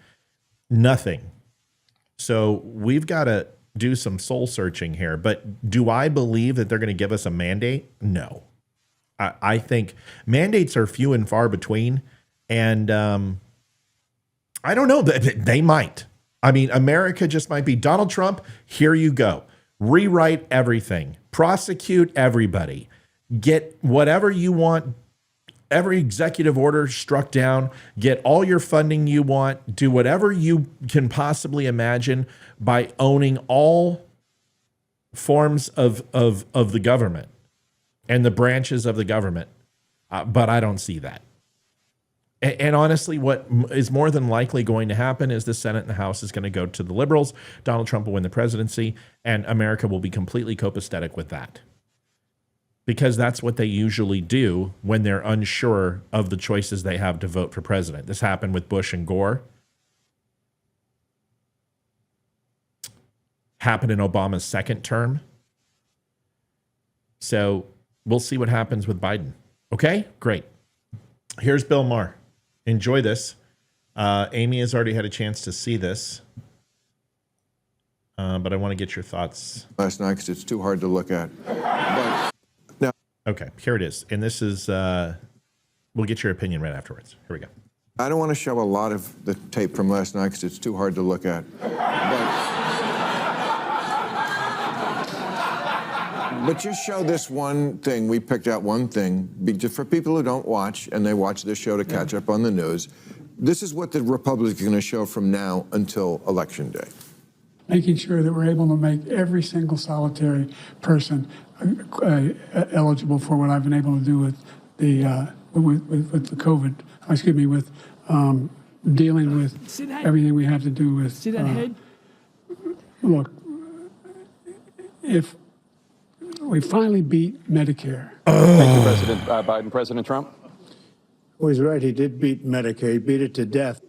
Nothing. So we've got to do some soul searching here. But do I believe that they're going to give us a mandate? No. I think mandates are few and far between. And I don't know. They might. I mean, America just might be Donald Trump. Here you go. Rewrite everything. Prosecute everybody. Get whatever you want. Every executive order struck down. Get all your funding you want. Do whatever you can possibly imagine by owning all forms of the government and the branches of the government. But I don't see that. And honestly, what is more than likely going to happen is the Senate and the House is going to go to the liberals. Donald Trump will win the presidency, and America will be completely copacetic with that. Because that's what they usually do when they're unsure of the choices they have to vote for president. This happened with Bush and Gore. Happened in Obama's second term. So we'll see what happens with Biden. Okay, great. Here's Bill Maher. Enjoy this. Amy has already had a chance to see this. But I want to get your thoughts. Last night, because it's too hard to look at. But now, okay, here it is. And this is, we'll get your opinion right afterwards. Here we go. I don't want to show a lot of the tape from last night because it's too hard to look at. But just show this one thing. We picked out one thing just for people who don't watch, and they watch this show to catch up on the news. This is what the Republicans are going to show from now until Election Day. Making sure that we're able to make every single solitary person eligible for what I've been able to do with the with the COVID. Excuse me, with dealing with everything we have to do with. See that head? Look, if we finally beat Medicare. Thank you, President Biden. President Trump? Well, he's right. He did beat Medicare. He beat it to death.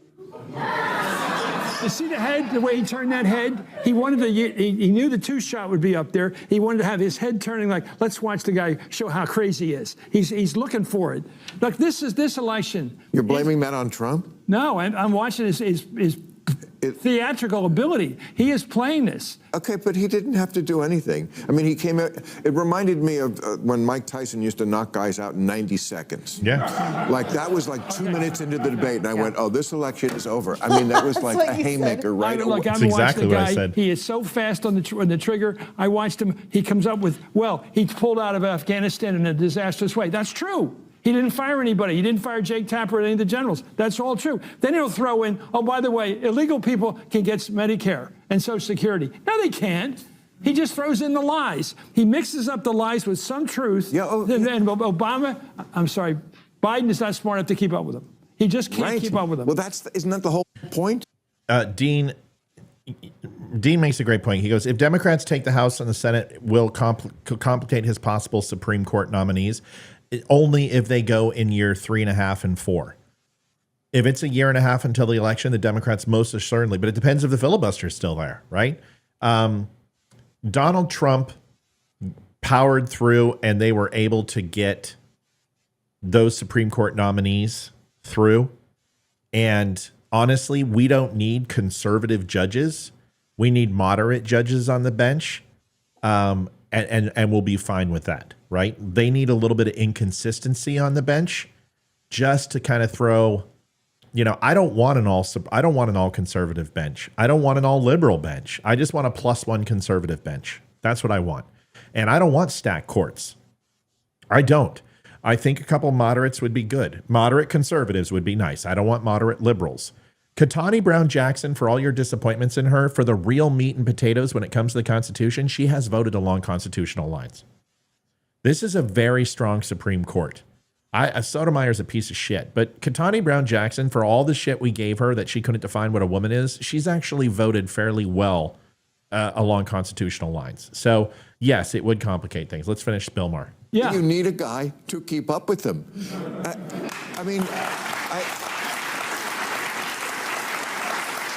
You see the head, the way he turned that head? He wanted to. He knew the two-shot would be up there. He wanted to have his head turning like, let's watch the guy show how crazy he is. He's looking for it. Look, this election. You're blaming that on Trump? No, I'm watching his theatrical ability. He is playing this. Okay, but he didn't have to do anything. I mean, he came out. It reminded me of when Mike Tyson used to knock guys out in 90 seconds. Yeah. Like that was like 2 minutes into the debate, and I went, "Oh, this election is over." I mean, that was like a haymaker right away. Look, I'm exactly watching the guy. what I said. He is so fast on the trigger. I watched him. He comes up with, well, he pulled out of Afghanistan in a disastrous way. That's true. He didn't fire anybody. He didn't fire Jake Tapper or any of the generals. That's all true. Then he'll throw in, oh, by the way, illegal people can get Medicare and Social Security. No, they can't. He just throws in the lies. He mixes up the lies with some truth. Yeah, and Obama, I'm sorry, Biden is not smart enough to keep up with him. He just can't keep up with him. Well, isn't that the whole point? Dean makes a great point. He goes, if Democrats take the House and the Senate, it will complicate his possible Supreme Court nominees. Only if they go in year 3.5 and 4. If it's a year and a half until the election, the Democrats most certainly, but it depends if the filibuster is still there, right? Donald Trump powered through and they were able to get those Supreme Court nominees through. And honestly, we don't need conservative judges. We need moderate judges on the bench. And we'll be fine with that, right? They need a little bit of inconsistency on the bench just to kind of throw, I don't want an all conservative bench. I don't want an all liberal bench. I just want a +1 conservative bench. That's what I want. And I don't want stacked courts. I don't. I think a couple moderates would be good. Moderate conservatives would be nice. I don't want moderate liberals. Ketanji Brown Jackson, for all your disappointments in her, for the real meat and potatoes when it comes to the Constitution, she has voted along constitutional lines. This is a very strong Supreme Court. Sotomayor's a piece of shit, but Ketanji Brown Jackson, for all the shit we gave her that she couldn't define what a woman is, she's actually voted fairly well along constitutional lines. So, yes, it would complicate things. Let's finish Bill Maher. Yeah. You need a guy to keep up with them.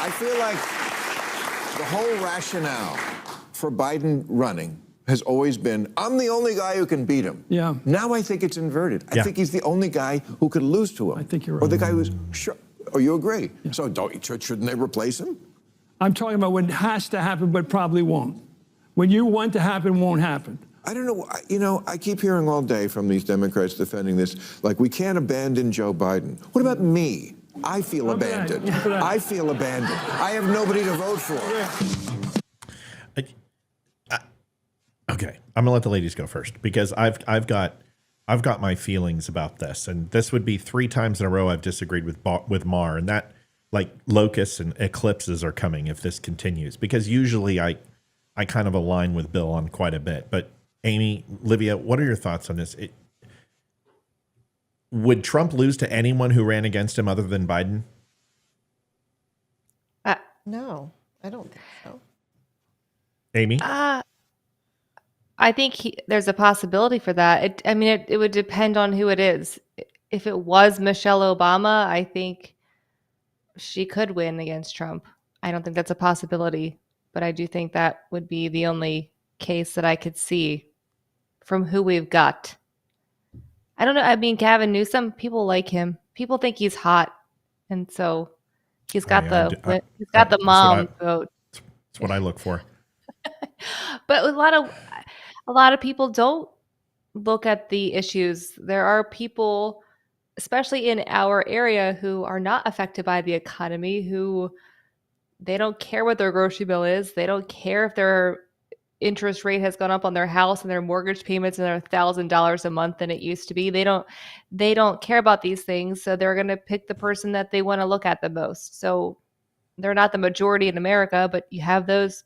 I feel like the whole rationale for Biden running has always been, I'm the only guy who can beat him. Yeah. Now I think it's inverted. I think he's the only guy who could lose to him. I think you're right. Or the guy who's sure. Oh, you agree? Yeah. So shouldn't they replace him? I'm talking about what has to happen but probably won't. What you want to happen won't happen. I don't know. You know, I keep hearing all day from these Democrats defending this, like we can't abandon Joe Biden. What about me? I feel abandoned. I feel abandoned. I have nobody to vote for. Okay, I'm gonna let the ladies go first because I've got my feelings about this, and this would be 3 times in a row I've disagreed with Maher, and that like locusts and eclipses are coming if this continues, because usually I kind of align with Bill on quite a bit. But Amy, Livia, what are your thoughts on this? Would Trump lose to anyone who ran against him other than Biden? No, I don't think so. Amy? I think there's a possibility for that. It would depend on who it is. If it was Michelle Obama, I think she could win against Trump. I don't think that's a possibility, but I do think that would be the only case that I could see from who we've got. I don't know. I mean, Gavin Newsom, people like him. People think he's hot, and so he's got the mom vote. That's what I look for. But a lot of people don't look at the issues. There are people, especially in our area, who are not affected by the economy, who they don't care what their grocery bill is. They don't care if their interest rate has gone up on their house and their mortgage payments are $1,000 a month than it used to be. They don't care about these things. So they're going to pick the person that they want to look at the most. So they're not the majority in America, but you have those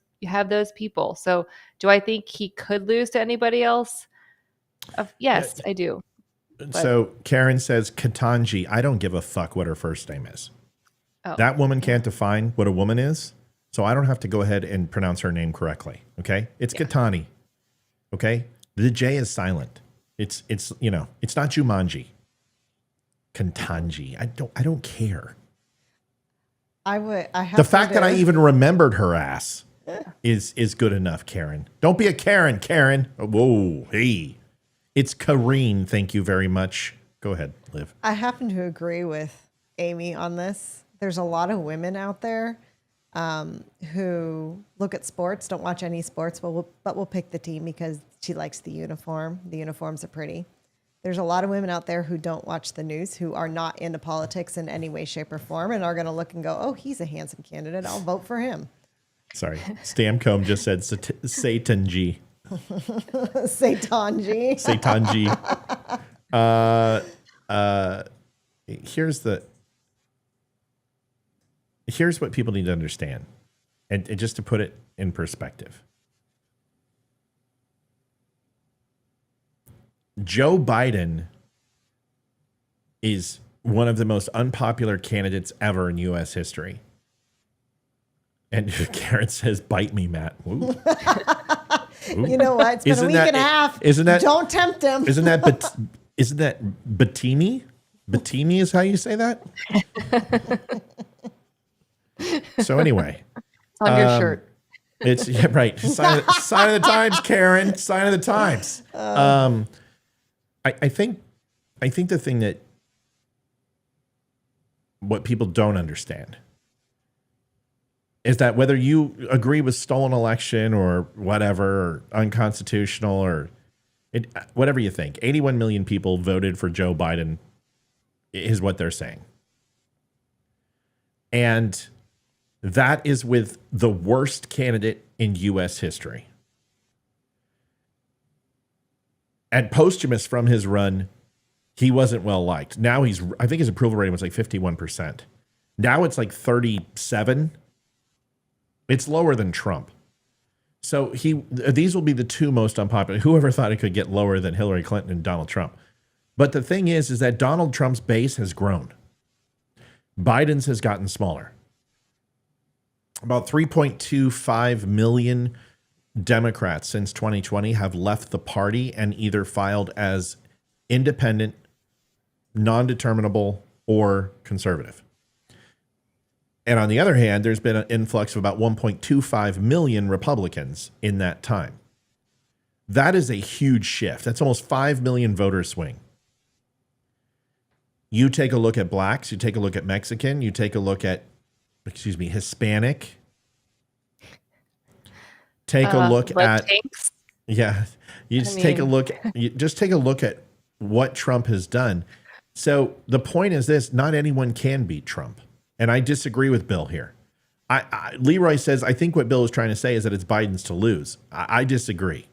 people. So do I think he could lose to anybody else? Yes, I do. But, so Karen says Ketanji. I don't give a fuck what her first name is. Oh. That woman can't define what a woman is, so I don't have to go ahead and pronounce her name correctly. Okay, it's Ketani. Okay, the J is silent. It's not Jumanji. Ketanji. I don't care. The fact that I even remembered her ass is good enough, Karen. Don't be a Karen, Karen. Whoa, hey. It's Kareen. Thank you very much. Go ahead, Liv. I happen to agree with Amy on this. There's a lot of women out there who look at sports, don't watch any sports, but will pick the team because she likes the uniform. The uniforms are pretty. There's a lot of women out there who don't watch the news, who are not into politics in any way, shape, or form, and are going to look and go, oh, he's a handsome candidate. I'll vote for him. Sorry. Stamcombe just said Satan-G. Satan-G. Satan-G. Here's what people need to understand, and just to put it in perspective. Joe Biden is one of the most unpopular candidates ever in U.S. history. And Karen says, bite me, Matt. Ooh. Ooh. You know what? It's been a week and a half. Don't tempt him. Isn't that Bettini? Bettini is how you say that? So anyway. It's on your shirt. It's right. Sign of the times, Karen. Sign of the times. I think the thing that what people don't understand is that whether you agree with stolen election or whatever, or unconstitutional or whatever you think, 81 million people voted for Joe Biden is what they're saying. And that is with the worst candidate in U.S. history. And posthumous from his run, he wasn't well liked. Now I think his approval rating was like 51%. Now it's like 37%. It's lower than Trump. So these will be the two most unpopular. Whoever thought it could get lower than Hillary Clinton and Donald Trump? But the thing is that Donald Trump's base has grown. Biden's has gotten smaller. About 3.25 million Democrats since 2020 have left the party and either filed as independent, non-determinable, or conservative. And on the other hand, there's been an influx of about 1.25 million Republicans in that time. That is a huge shift. That's almost 5 million voter swing. You take a look at blacks, you take a look at Mexican, you take a look at, Hispanic, take a look at tanks. Yeah, you just take a look. You just take a look at what Trump has done. So the point is this: not anyone can beat Trump, and I disagree with Bill here. Leroy says I think what Bill is trying to say is that it's Biden's to lose. I disagree.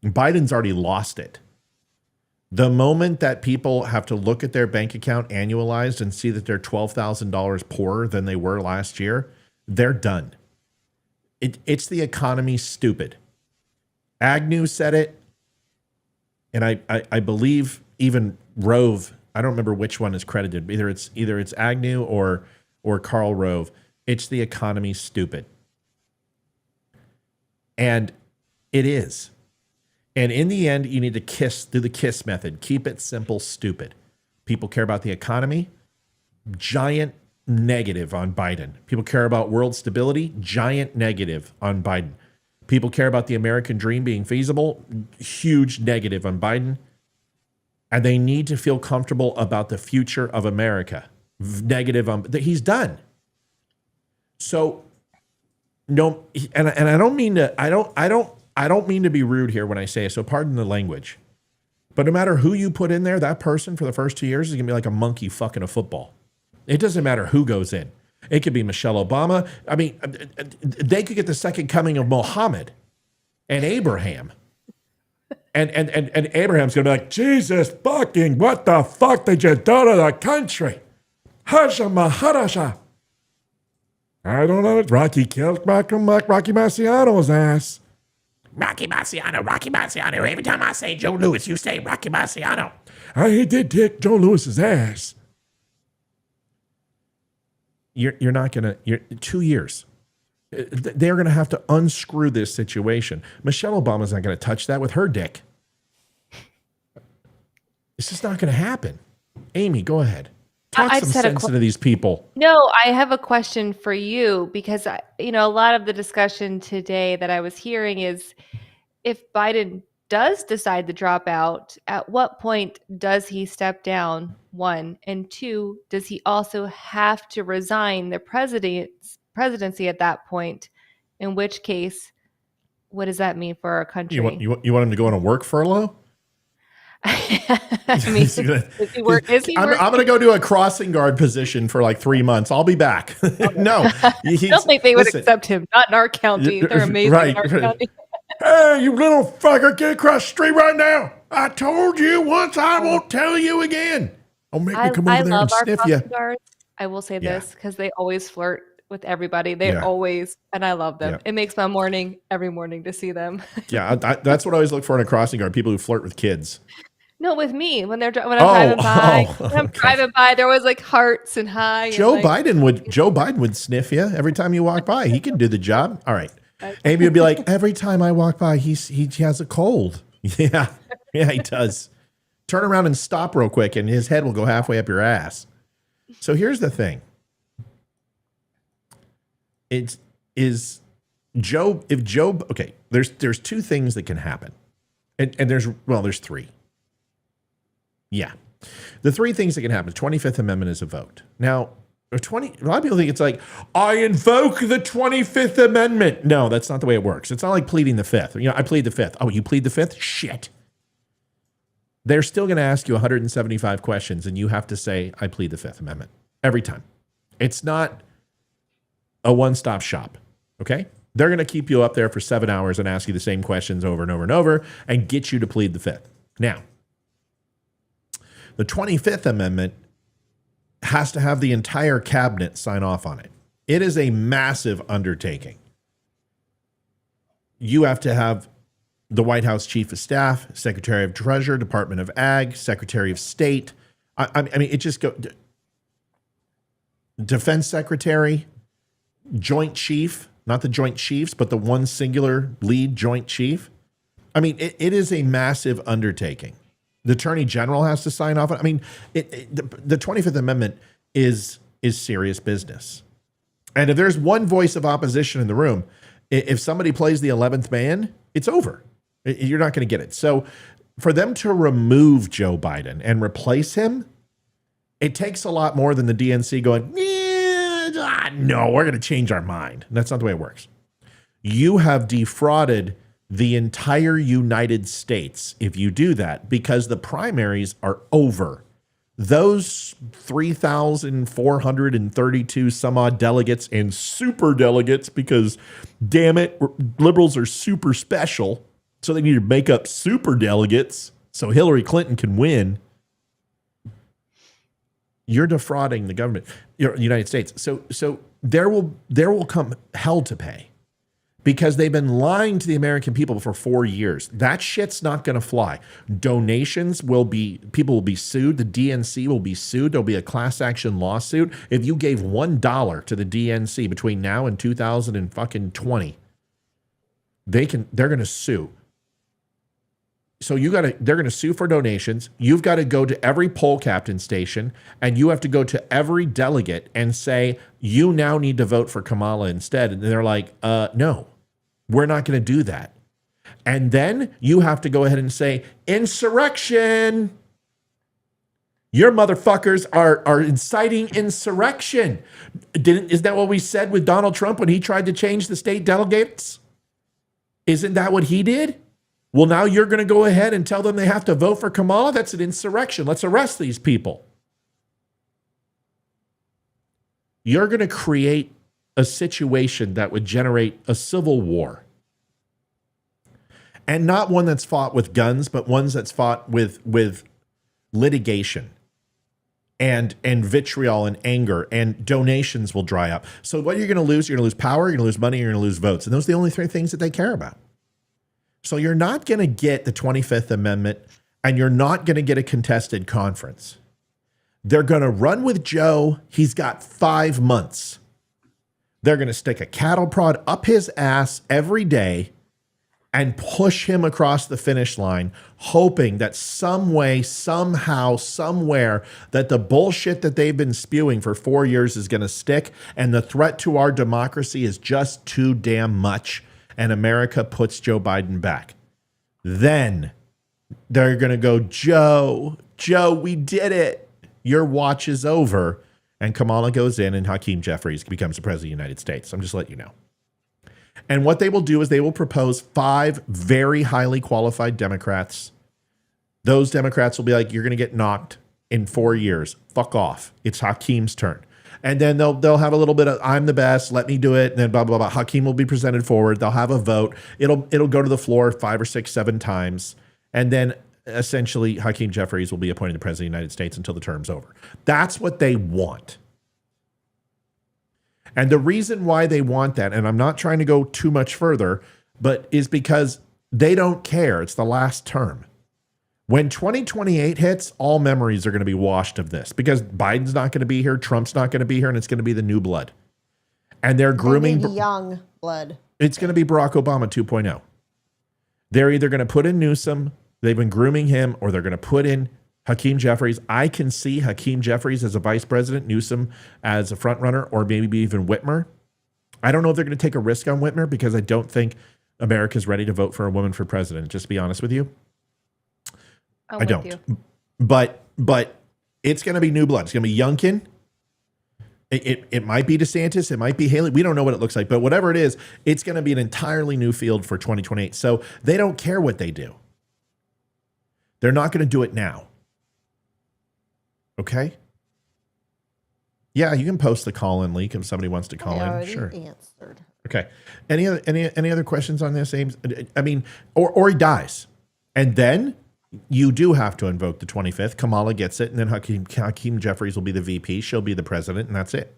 Biden's already lost it. The moment that people have to look at their bank account annualized and see that they're $12,000 poorer than they were last year, they're done. It's the economy, stupid. Agnew said it, and I believe even Rove. I don't remember which one is credited. Either it's Agnew or Karl Rove. It's the economy, stupid, and it is. And in the end, you need to do the KISS method. Keep it simple, stupid. People care about the economy. Giant negative on Biden. People care about world stability. Giant negative on Biden. People care about the American dream being feasible. Huge negative on Biden. And they need to feel comfortable about the future of America. Negative on he's done. So no, and I don't mean to. I don't mean to be rude here when I say it. So pardon the language. But no matter who you put in there, that person for the first 2 years is gonna be like a monkey fucking a football. It doesn't matter who goes in. It could be Michelle Obama. I mean, they could get the second coming of Muhammad and Abraham. And Abraham's going to be like, Jesus fucking, what the fuck did you do to the country? Hasha Maharasha. I don't know. Rocky killed Rocky Marciano's ass. Rocky Marciano. Every time I say Joe Louis, you say Rocky Marciano. He did take Joe Louis's ass. You're not going to, 2 years. They're going to have to unscrew this situation. Michelle Obama's not going to touch that with her dick. It's just not going to happen. Amy, go ahead. Talk some sense into these people. No, I have a question for you because, a lot of the discussion today that I was hearing is if Biden does decide to drop out, at what point does he step down? 1, and 2, does he also have to resign the presidency at that point? In which case, what does that mean for our country? You want him to go on a work furlough? I mean, is he working? I'm going to go do a crossing guard position for like 3 months. I'll be back. No. I don't think they would accept him. Not in our county. They're amazing in our county. Hey, you little fucker, get across the street right now. I told you once, I won't tell you again. I'll make me come over there and sniff you. Guards. I will say this because they always flirt with everybody. They always, and I love them. It makes my morning every morning to see them. Yeah, that's what I always look for in a crossing guard, people who flirt with kids. No, with me when I'm driving by. When I'm driving by, they're always like hearts and high. Joe Biden would sniff you every time you walk by. He can do the job. All right. Amy would be like, every time I walk by, he has a cold. Yeah, he does. Turn around and stop real quick, and his head will go halfway up your ass. So here's the thing. There's 2 things that can happen. And there's 3. Yeah. The 3 things that can happen. The 25th Amendment is invoked. Now, a lot of people think it's like, I invoke the 25th Amendment. No, that's not the way it works. It's not like pleading the 5th. I plead the 5th. Oh, you plead the 5th? Shit. They're still going to ask you 175 questions, and you have to say, I plead the 5th Amendment. Every time. It's not a one-stop shop, okay? They're going to keep you up there for 7 hours and ask you the same questions over and over and over and get you to plead the 5th. Now, the 25th Amendment has to have the entire cabinet sign off on it. It is a massive undertaking. You have to have the White House Chief of Staff, Secretary of Treasury, Department of Ag, Secretary of State. I mean, it just goes. Defense Secretary, Joint Chief, not the Joint Chiefs, but the one singular lead Joint Chief. I mean, it is a massive undertaking. The Attorney General has to sign off on it. I mean, the 25th Amendment is serious business. And if there's one voice of opposition in the room, if somebody plays the 11th man, it's over. You're not going to get it. So for them to remove Joe Biden and replace him, it takes a lot more than the DNC going, no, we're going to change our mind. That's not the way it works. You have defrauded the entire United States if you do that, because the primaries are over. Those 3,432 some odd delegates and super delegates, because damn it, liberals are super special. So they need to make up super delegates so Hillary Clinton can win. You're defrauding the government, the United States. So there will come hell to pay, because they've been lying to the American people for 4 years. That shit's not going to fly. Donations people will be sued. The DNC will be sued. There'll be a class action lawsuit. If you gave $1 to the DNC between now and 2020, they're going to sue. So they're going to sue for donations. You've got to go to every poll captain station, and you have to go to every delegate and say, you now need to vote for Kamala instead. And they're like, no, we're not going to do that. And then you have to go ahead and say, insurrection. Your motherfuckers are inciting insurrection. Isn't that what we said with Donald Trump when he tried to change the state delegates? Isn't that what he did? Well, now you're going to go ahead and tell them they have to vote for Kamala? That's an insurrection. Let's arrest these people. You're going to create a situation that would generate a civil war. And not one that's fought with guns, but ones that's fought with litigation and vitriol and anger, and donations will dry up. So what you're going to lose power, you're going to lose money, you're going to lose votes. And those are the only three things that they care about. So you're not going to get the 25th Amendment, and you're not going to get a contested conference. They're going to run with Joe. He's got 5 months. They're going to stick a cattle prod up his ass every day and push him across the finish line, hoping that some way, somehow, somewhere, that the bullshit that they've been spewing for 4 years is going to stick, and the threat to our democracy is just too damn much, and America puts Joe Biden back. Then they're going to go, Joe, we did it. Your watch is over. And Kamala goes in, and Hakeem Jeffries becomes the president of the United States. I'm just letting you know. And what they will do is they will propose 5 very highly qualified Democrats. Those Democrats will be like, you're going to get knocked in 4 years. Fuck off. It's Hakeem's turn. And then they'll have a little bit of, I'm the best, let me do it, and then blah, blah, blah. Hakeem will be presented forward. They'll have a vote. It'll go to the floor 5 or 6, 7 times. And then essentially Hakeem Jeffries will be appointed the president of the United States until the term's over. That's what they want. And the reason why they want that, and I'm not trying to go too much further, but is because they don't care. It's the last term. When 2028 hits, all memories are going to be washed of this, because Biden's not going to be here, Trump's not going to be here, and it's going to be the new blood. And they're grooming the young blood. It's going to be Barack Obama 2.0. They're either going to put in Newsom, they've been grooming him, or they're going to put in Hakeem Jeffries. I can see Hakeem Jeffries as a vice president, Newsom as a front runner, or maybe even Whitmer. I don't know if they're going to take a risk on Whitmer, because I don't think America's ready to vote for a woman for president, just to be honest with you. I don't. But it's going to be new blood. It's going to be Youngkin. It might be DeSantis. It might be Haley. We don't know what it looks like. But whatever it is, it's going to be an entirely new field for 2028. So they don't care what they do. They're not going to do it now. Okay? Yeah, you can post the call-in link if somebody wants to call in. Sure. Answered. Okay. Any other questions on this, Ames? I mean, or he dies. And then you do have to invoke the 25th. Kamala gets it, and then Hakeem Jeffries will be the VP. She'll be the president, and that's it.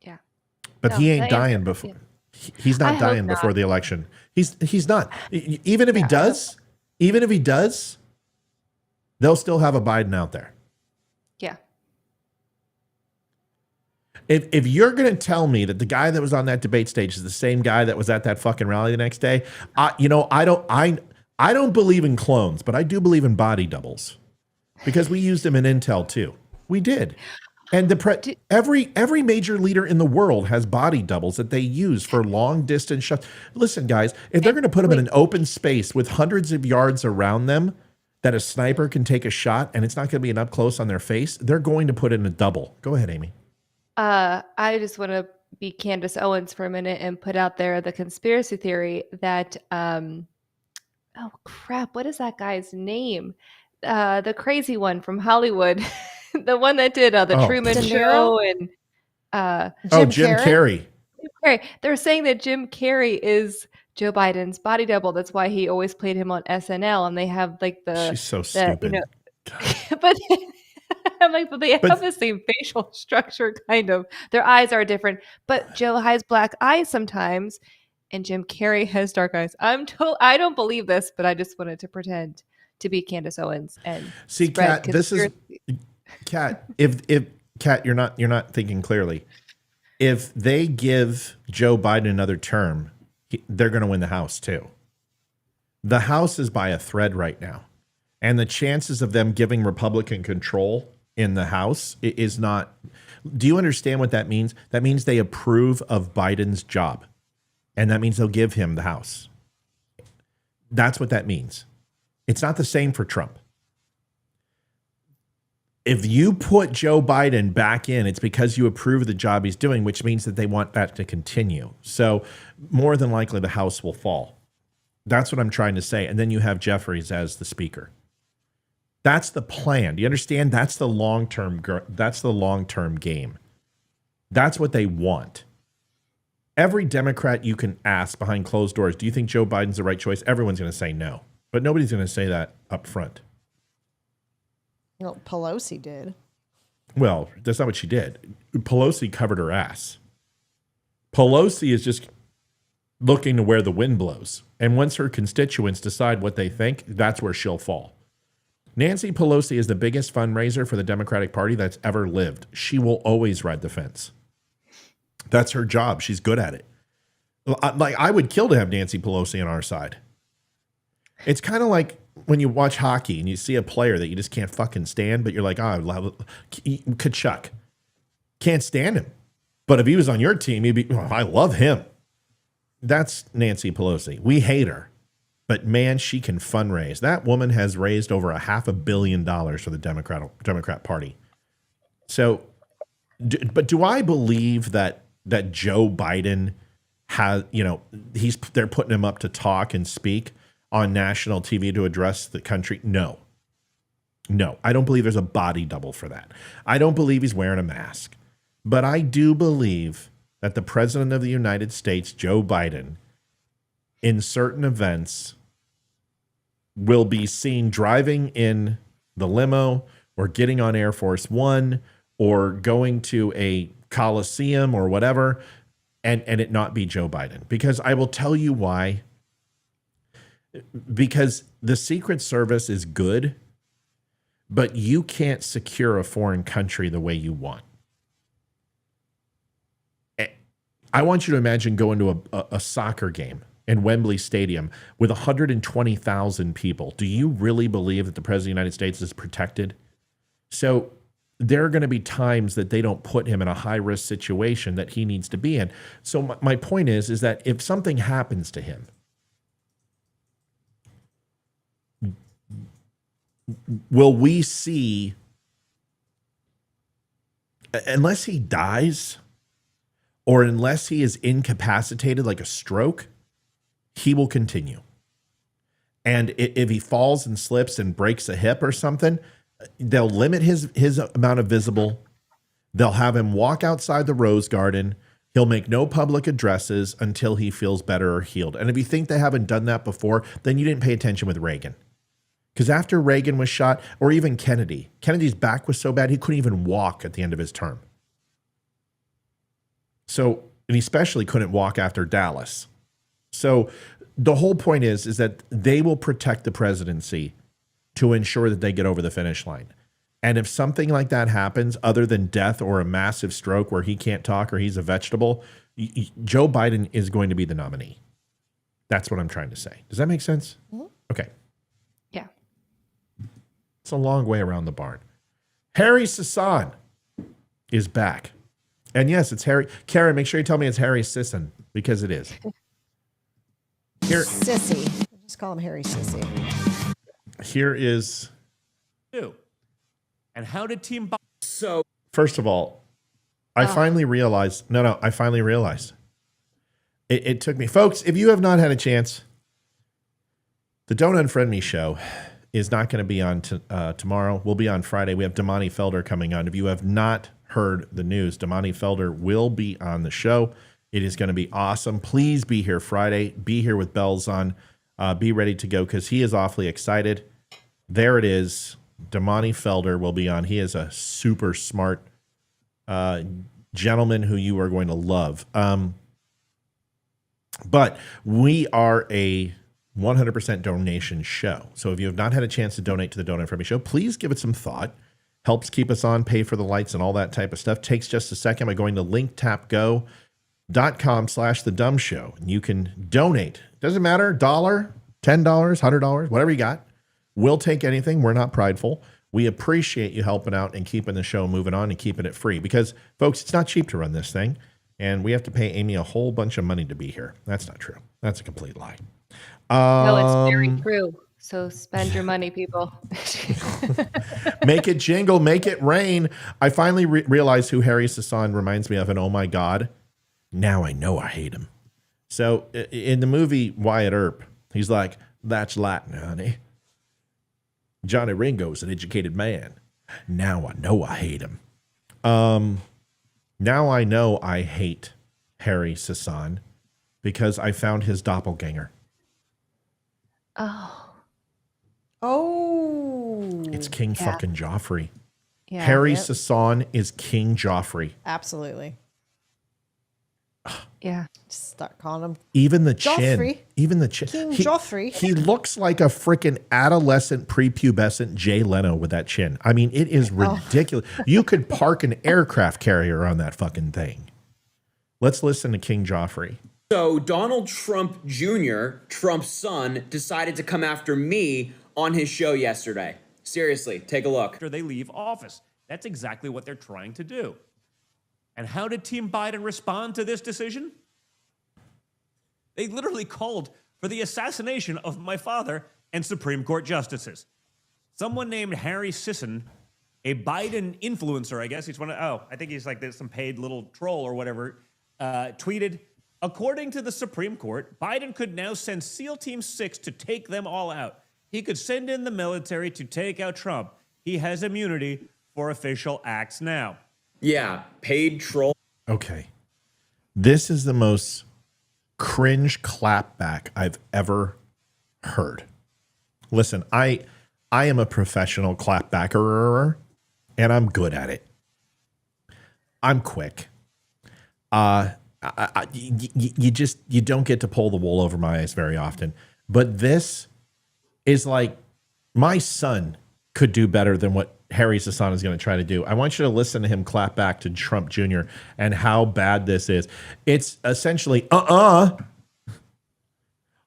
Yeah. But he ain't dying before. He's not dying before the election. He's not. Even if he does, they'll still have a Biden out there. Yeah. If you're going to tell me that the guy that was on that debate stage is the same guy that was at that fucking rally the next day, I don't believe in clones, but I do believe in body doubles, because we used them in Intel too. We did. And every major leader in the world has body doubles that they use for long distance shots. Listen, guys, if they're going to put them in an open space with hundreds of yards around them that a sniper can take a shot and it's not going to be an up close on their face, they're going to put in a double. Go ahead, Amy. I just want to be Candace Owens for a minute and put out there the conspiracy theory that, oh crap, what is that guy's name? The crazy one from Hollywood, the one that did the Truman Show and Jim Carrey. They're saying that Jim Carrey is Joe Biden's body double. That's why he always played him on SNL, and they have like she's so stupid. But I'm like, but they have the same facial structure, kind of. Their eyes are different, but Joe has black eyes sometimes, and Jim Carrey has dark eyes. I don't believe this, but I just wanted to pretend to be Candace Owens and see, Kat. This is Kat. If Kat, you're not thinking clearly. If they give Joe Biden another term, they're going to win the House too. The House is by a thread right now. And the chances of them giving Republican control in the House is not. Do you understand what that means? That means they approve of Biden's job. And that means they'll give him the House. That's what that means. It's not the same for Trump. If you put Joe Biden back in, it's because you approve of the job he's doing, which means that they want that to continue. So more than likely the House will fall. That's what I'm trying to say. And then you have Jeffries as the speaker. That's the plan. Do you understand? That's the long-term game. That's what they want. Every Democrat you can ask behind closed doors, do you think Joe Biden's the right choice? Everyone's going to say no. But nobody's going to say that up front. Well, Pelosi did. Well, that's not what she did. Pelosi covered her ass. Pelosi is just looking to where the wind blows. And once her constituents decide what they think, that's where she'll fall. Nancy Pelosi is the biggest fundraiser for the Democratic Party that's ever lived. She will always ride the fence. That's her job. She's good at it. Like, I would kill to have Nancy Pelosi on our side. It's kind of like when you watch hockey and you see a player that you just can't fucking stand, but you're like, oh, Kachuk. Can't stand him. But if he was on your team, he'd be, oh, I love him. That's Nancy Pelosi. We hate her. But man, she can fundraise. That woman has raised over $500 million for the Democrat Party. So, but do I believe that Joe Biden has, they're putting him up to talk and speak on national TV to address the country? No, I don't believe there's a body double for that. I don't believe he's wearing a mask. But I do believe that the president of the United States, Joe Biden, in certain events will be seen driving in the limo or getting on Air Force One or going to a Coliseum or whatever, and it not be Joe Biden. Because I will tell you why. Because the Secret Service is good, but you can't secure a foreign country the way you want. I want you to imagine going to a soccer game in Wembley Stadium with 120,000 people. Do you really believe that the President of the United States is protected? So there are going to be times that they don't put him in a high-risk situation that he needs to be in. So my point is that if something happens to him, will we see, unless he dies or unless he is incapacitated like a stroke, he will continue. And if he falls and slips and breaks a hip or something, they'll limit his amount of visible. They'll have him walk outside the Rose Garden. He'll make no public addresses until he feels better or healed. And if you think they haven't done that before, then you didn't pay attention with Reagan. Because after Reagan was shot, or even Kennedy's back was so bad he couldn't even walk at the end of his term. So, and he especially couldn't walk after Dallas. So the whole point is that they will protect the presidency to ensure that they get over the finish line. And if something like that happens, other than death or a massive stroke where he can't talk or he's a vegetable, Joe Biden is going to be the nominee. That's what I'm trying to say. Does that make sense? Mm-hmm. Okay. Yeah. It's a long way around the barn. Harry Sisson is back. And yes, it's Harry. Karen, make sure you tell me it's Harry Sisson, because it is. Here, Sissy. Just call him Harry Sissy. Here is. And how did Team Biden? So, first of all, I finally realized. I finally realized. It took me, folks. If you have not had a chance, the Don't Unfriend Me show is not going to be on tomorrow. We'll be on Friday. We have Damani Felder coming on. If you have not heard the news, Damani Felder will be on the show. It is going to be awesome. Please be here Friday. Be here with bells on. Be ready to go because he is awfully excited. There it is. Damani Felder will be on. He is a super smart gentleman who you are going to love. But we are a 100% donation show. So if you have not had a chance to donate to the Don't Unfriend Me show, please give it some thought. Helps keep us on, pay for the lights and all that type of stuff. Takes just a second by going to linktapgo.com/thedumshow. And you can donate. Doesn't matter, $1, $10, $100, whatever you got. We'll take anything. We're not prideful. We appreciate you helping out and keeping the show moving on and keeping it free. Because, folks, it's not cheap to run this thing. And we have to pay Amy a whole bunch of money to be here. That's not true. That's a complete lie. No, it's very true. So spend your money, people. Make it jingle, make it rain. I finally realized who Harry Sisson reminds me of, and oh my God, now I know I hate him. So in the movie Wyatt Earp, he's like, that's Latin, honey. Johnny Ringo's an educated man. Now I know I hate him. Now I know I hate Harry Sisson because I found his doppelganger. Oh. It's King fucking Joffrey. Yeah, Harry Sisson is King Joffrey. Absolutely. Yeah. Just start calling him Even the Joffrey. chin. Even the chin. King Joffrey. He looks like a freaking adolescent, prepubescent Jay Leno with that chin. I mean, it is ridiculous. You could park an aircraft carrier on that fucking thing. Let's listen to King Joffrey. So Donald Trump Jr., Trump's son, decided to come after me on his show yesterday. Seriously, take a look. After they leave office. That's exactly what they're trying to do. And how did Team Biden respond to this decision? They literally called for the assassination of my father and Supreme Court justices. Someone named Harry Sisson, a Biden influencer, I guess. He's one of, I think he's like some paid little troll or whatever, tweeted, according to the Supreme Court, Biden could now send SEAL Team 6 to take them all out. He could send in the military to take out Trump. He has immunity for official acts now. Yeah, paid troll. Okay. This is the most cringe clapback I've ever heard. Listen, I am a professional clapbacker, and I'm good at it. I'm quick. You don't get to pull the wool over my eyes very often. But this is like, my son could do better than what Harry Sisson is going to try to do. I want you to listen to him clap back to Trump Jr. and how bad this is. It's essentially, I'm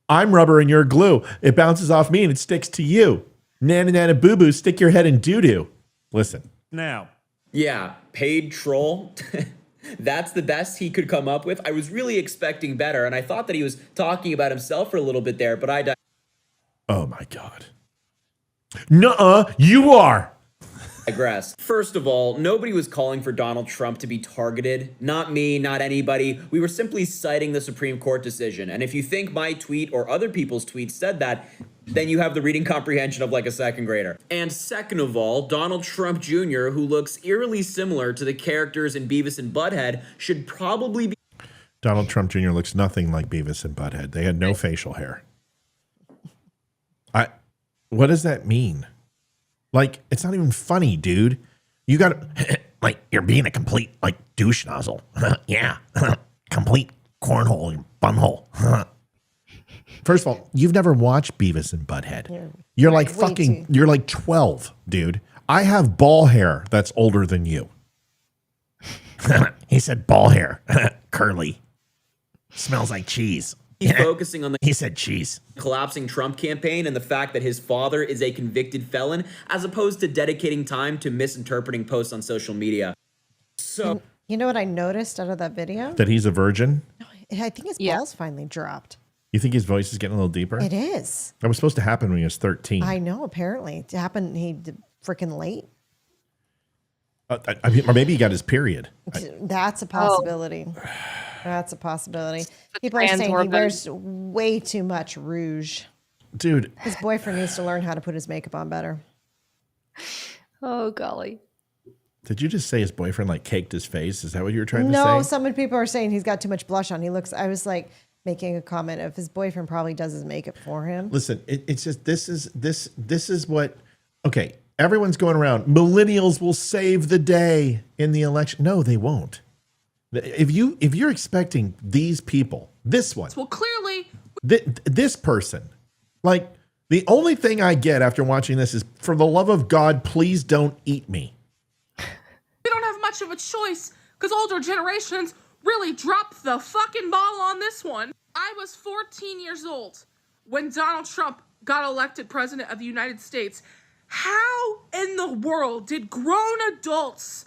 rubber and you're glue. It bounces off me and it sticks to you. Nana nana boo boo, stick your head in doo doo. Listen. Now. Yeah, paid troll. That's the best he could come up with. I was really expecting better, and I thought that he was talking about himself for a little bit there, but I oh my God. Nuh-uh, you are. digress. First of all, nobody was calling for Donald Trump to be targeted. Not me, not anybody. We were simply citing the Supreme Court decision. And if you think my tweet or other people's tweets said that, then you have the reading comprehension of like a second grader. And second of all, Donald Trump Jr., who looks eerily similar to the characters in Beavis and Butthead, should probably be... Donald Trump Jr. looks nothing like Beavis and Butthead. They had no facial hair. What does that mean? Like, it's not even funny, dude. You got to, like, you're being a complete, like, douche nozzle. Yeah. Complete cornhole and bunhole. First of all, you've never watched Beavis and Butthead. You're like fucking, you're like 12, dude. I have ball hair that's older than you. He said ball hair. Curly. Smells like cheese. He's focusing on the he said cheese collapsing Trump campaign and the fact that his father is a convicted felon, as opposed to dedicating time to misinterpreting posts on social media. So, you know what I noticed out of that video? That he's a virgin? I think his balls finally dropped. You think his voice is getting a little deeper? It is. That was supposed to happen when he was 13. I know, apparently. It happened, he did freaking late. I mean, or maybe he got his period. That's a possibility. That's a possibility. People are saying he wears way too much rouge. Dude. His boyfriend needs to learn how to put his makeup on better. Oh, golly. Did you just say his boyfriend like caked his face? Is that what you were trying to say? No, some people are saying he's got too much blush on. I was like making a comment of his boyfriend probably does his makeup for him. Listen, it's just, this is what, okay. Everyone's going around. Millennials will save the day in the election. No, they won't. If you're expecting these people, this one, well, clearly, this person, like the only thing I get after watching this is, for the love of God, please don't eat me. We don't have much of a choice because older generations really dropped the fucking ball on this one. I was 14 years old when Donald Trump got elected president of the United States. How in the world did grown adults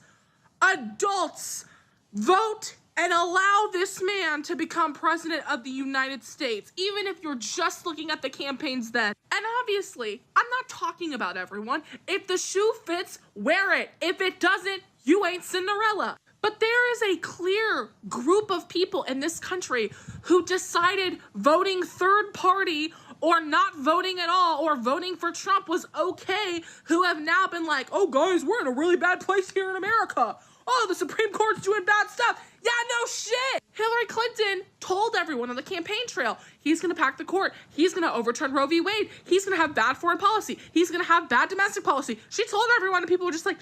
vote and allow this man to become president of the United States, even if you're just looking at the campaigns then? And obviously, I'm not talking about everyone. If the shoe fits, wear it. If it doesn't, you ain't Cinderella. But there is a clear group of people in this country who decided voting third party or not voting at all, or voting for Trump was okay, who have now been like, oh guys, we're in a really bad place here in America. Oh, the Supreme Court's doing bad stuff. Yeah, no shit. Hillary Clinton told everyone on the campaign trail, he's gonna pack the court. He's gonna overturn Roe v. Wade. He's gonna have bad foreign policy. He's gonna have bad domestic policy. She told everyone, and people were just like,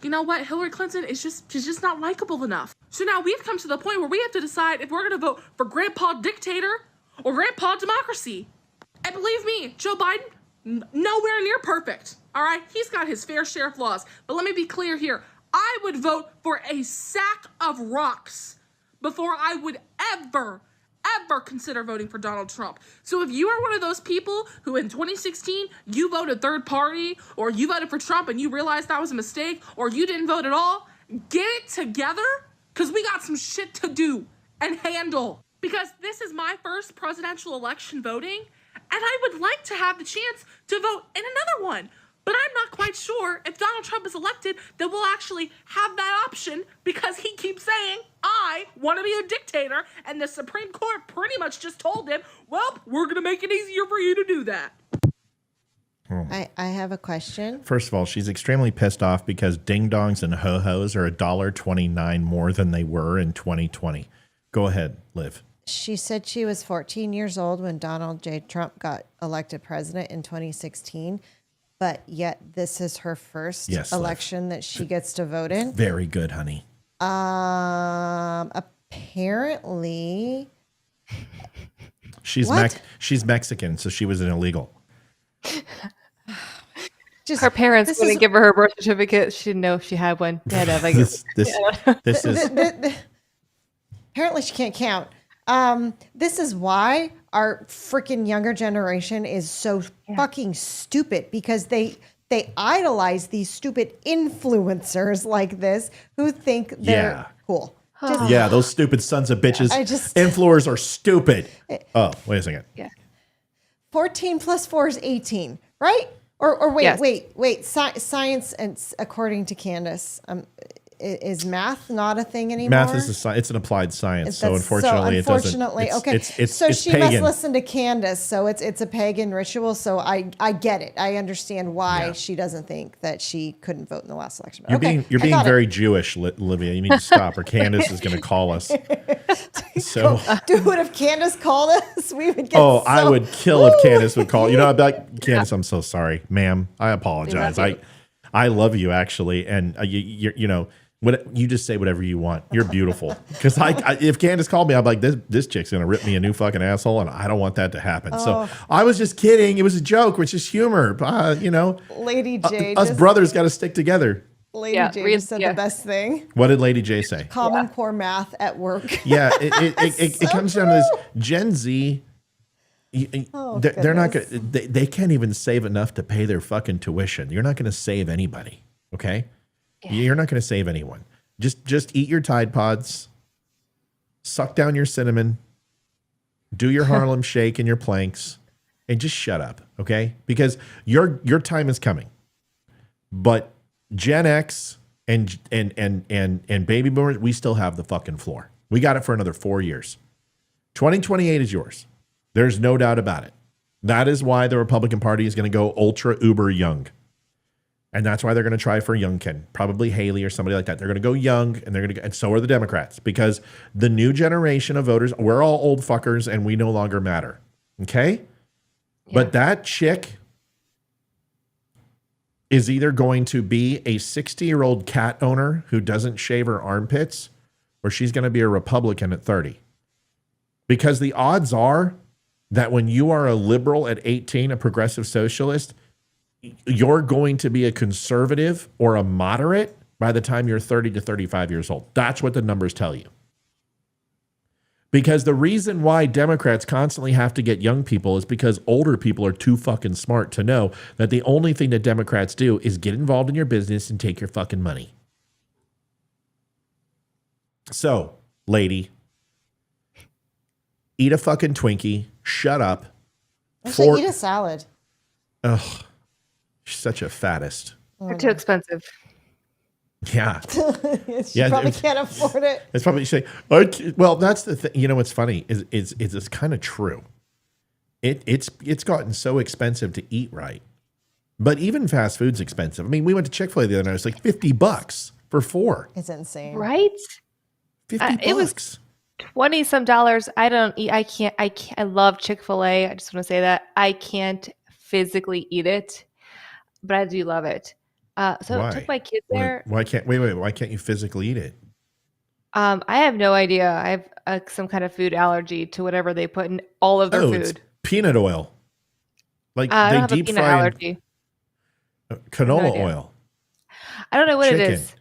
you know what, Hillary Clinton is she's just not likable enough. So now we've come to the point where we have to decide if we're gonna vote for Grandpa Dictator or Grandpa Democracy. And believe me, Joe Biden, nowhere near perfect, all right? He's got his fair share of flaws. But let me be clear here. I would vote for a sack of rocks before I would ever consider voting for Donald Trump. So if you are one of those people who in 2016, you voted third party, or you voted for Trump and you realized that was a mistake, or you didn't vote at all, get it together, because we got some shit to do and handle. Because this is my first presidential election voting, and I would like to have the chance to vote in another one. But I'm not quite sure if Donald Trump is elected that we'll actually have that option, because he keeps saying, I want to be a dictator, and the Supreme Court pretty much just told him, well, we're going to make it easier for you to do that. I have a question. First of all, she's extremely pissed off because ding-dongs and ho-hos are $1.29 more than they were in 2020. Go ahead, Liv. She said she was 14 years old when Donald J. Trump got elected president in 2016, but yet this is her first election that she gets to vote in. Very good, honey. Apparently, she's Mexican, so she was an illegal. Her parents wouldn't give her her birth certificate. She didn't know if she had one. This is apparently she can't count. This is why our freaking younger generation is so fucking stupid, because they idolize these stupid influencers like this who think they're cool. Yeah, those stupid sons of bitches. Influencers are stupid. Oh, wait a second. Yeah. 14 plus 4 is 18, right? Or wait. Science, and according to Candace, is math not a thing anymore? Math is it's an applied science, so unfortunately, it doesn't. Okay. So she pagan. must listen to Candace. So it's a pagan ritual. So I get it. I understand why she doesn't think that she couldn't vote in the last election. You're being very Jewish, Olivia. You need to stop, or Candace is going to call us. So, dude, if Candace called us, we would get. I would kill if Candace would call. You know, I'd be like, Candace, I'm so sorry, ma'am. I apologize. I love you actually, and you know. You just say whatever you want. You're beautiful. Because if Candace called me, I'd be like, this chick's going to rip me a new fucking asshole, and I don't want that to happen. So I was just kidding. It was a joke, which is humor. You know, Lady J. Us brothers got to stick together. Lady J just said the best thing. What did Lady J say? Common Core math at work. Yeah, it comes down to this. Gen Z, they're not going. They can't even save enough to pay their fucking tuition. You're not going to save anybody. Okay. You're not going to save anyone. Just eat your Tide Pods, suck down your cinnamon, do your Harlem Shake and your planks, and just shut up, okay? Because your time is coming. But Gen X and baby boomers, we still have the fucking floor. We got it for another 4 years. 2028 is yours. There's no doubt about it. That is why the Republican Party is going to go ultra uber young. And that's why they're going to try for Youngkin, probably Haley or somebody like that. They're going to go young, and they're going to, and so are the Democrats, because the new generation of voters, we're all old fuckers, and we no longer matter. Okay, but that chick is either going to be a 60-year-old cat owner who doesn't shave her armpits, or she's going to be a Republican at 30. Because the odds are that when you are a liberal at 18, a progressive socialist, you're going to be a conservative or a moderate by the time you're 30 to 35 years old. That's what the numbers tell you. Because the reason why Democrats constantly have to get young people is because older people are too fucking smart to know that the only thing that Democrats do is get involved in your business and take your fucking money. So, lady, eat a fucking Twinkie, shut up. Actually, eat a salad. Ugh. She's such a fattest. They're too expensive. Yeah. She probably can't afford it. It's probably say, well, that's the thing. You know what's funny is it's kind of true. It's gotten so expensive to eat right. But even fast food's expensive. I mean, we went to Chick-fil-A the other night. It's like $50 for 4. It's insane. Right? $50. It was $20 some. I don't eat. I can't. I love Chick-fil-A. I just want to say that I can't physically eat it, but I do love it. So why? I took my kids there. Why can't why can't you physically eat it? I have no idea. I have some kind of food allergy to whatever they put in all of their food. It's peanut oil. Like I they don't have a deep peanut fry allergy. Canola oil. I don't know what Chicken. it is.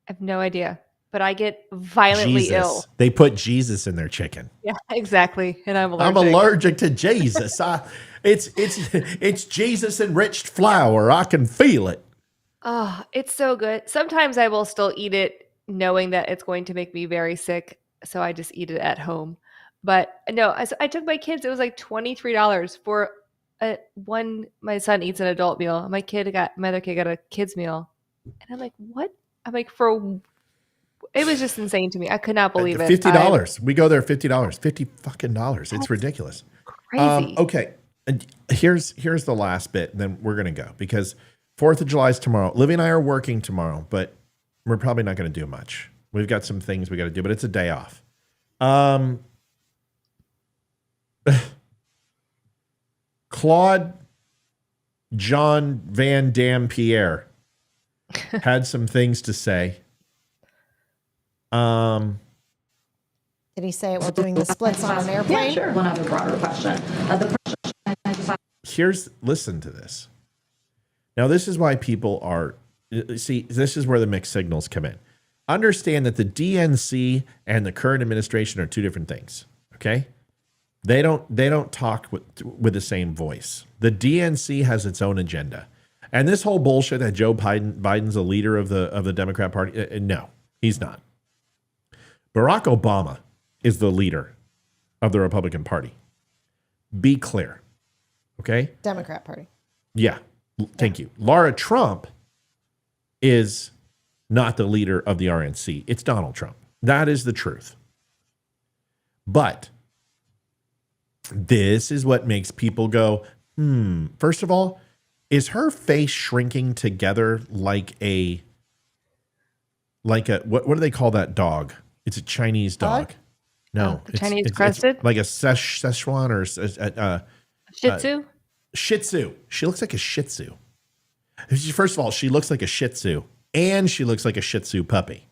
I have no idea. But I get violently ill. They put Jesus in their chicken. Yeah, exactly. And I'm allergic. I'm allergic to Jesus. It's Jesus enriched flour. I can feel it. Oh, it's so good. Sometimes I will still eat it knowing that it's going to make me very sick. So I just eat it at home. But no, I took my kids. It was like $23 for one. My son eats an adult meal. My other kid got a kid's meal. And I'm like, what? I'm like, it was just insane to me. I could not believe it. $50. We go there $50. $50 fucking dollars. It's ridiculous. Crazy. Okay. And here's the last bit, and then we're gonna go because 4th of July is tomorrow. Livy and I are working tomorrow, but we're probably not gonna do much. We've got some things we gotta do, but it's a day off. Claude John Van Dam Pierre had some things to say. Did he say it while doing the splits on an airplane? Yeah, sure. One other broader question. Listen to this. Now, this is why people are, see, this is where the mixed signals come in. Understand that the DNC and the current administration are two different things, okay? They don't talk with the same voice. The DNC has its own agenda. And this whole bullshit that Joe Biden's a leader of the Democrat Party, no, he's not. Barack Obama is the leader of the Republican Party. Be clear. Okay? Democrat Party. Yeah. Thank you. Laura Trump is not the leader of the RNC. It's Donald Trump. That is the truth. But this is what makes people go, First of all, is her face shrinking together like a what do they call that dog? It's a Chinese dog. No, it's Chinese crested, like a Szechuan or Shih Tzu. Shih Tzu. She looks like a Shih Tzu. First of all, she looks like a Shih Tzu, and she looks like a Shih Tzu puppy.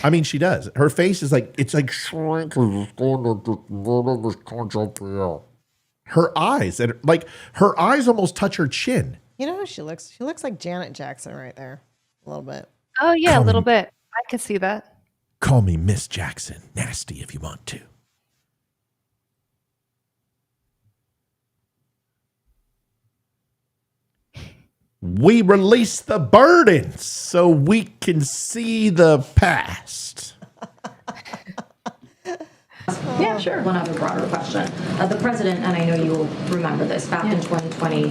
I mean, she does. Her face is like shrinking. Her eyes almost touch her chin. You know how she looks? She looks like Janet Jackson right there, a little bit. Oh yeah, a little bit. I can see that. Call me Miss Jackson. Nasty if you want to. We release the burdens so we can see the past. Yeah, Yeah, sure. One other broader question. The president, and I know you'll remember this, back in 2020,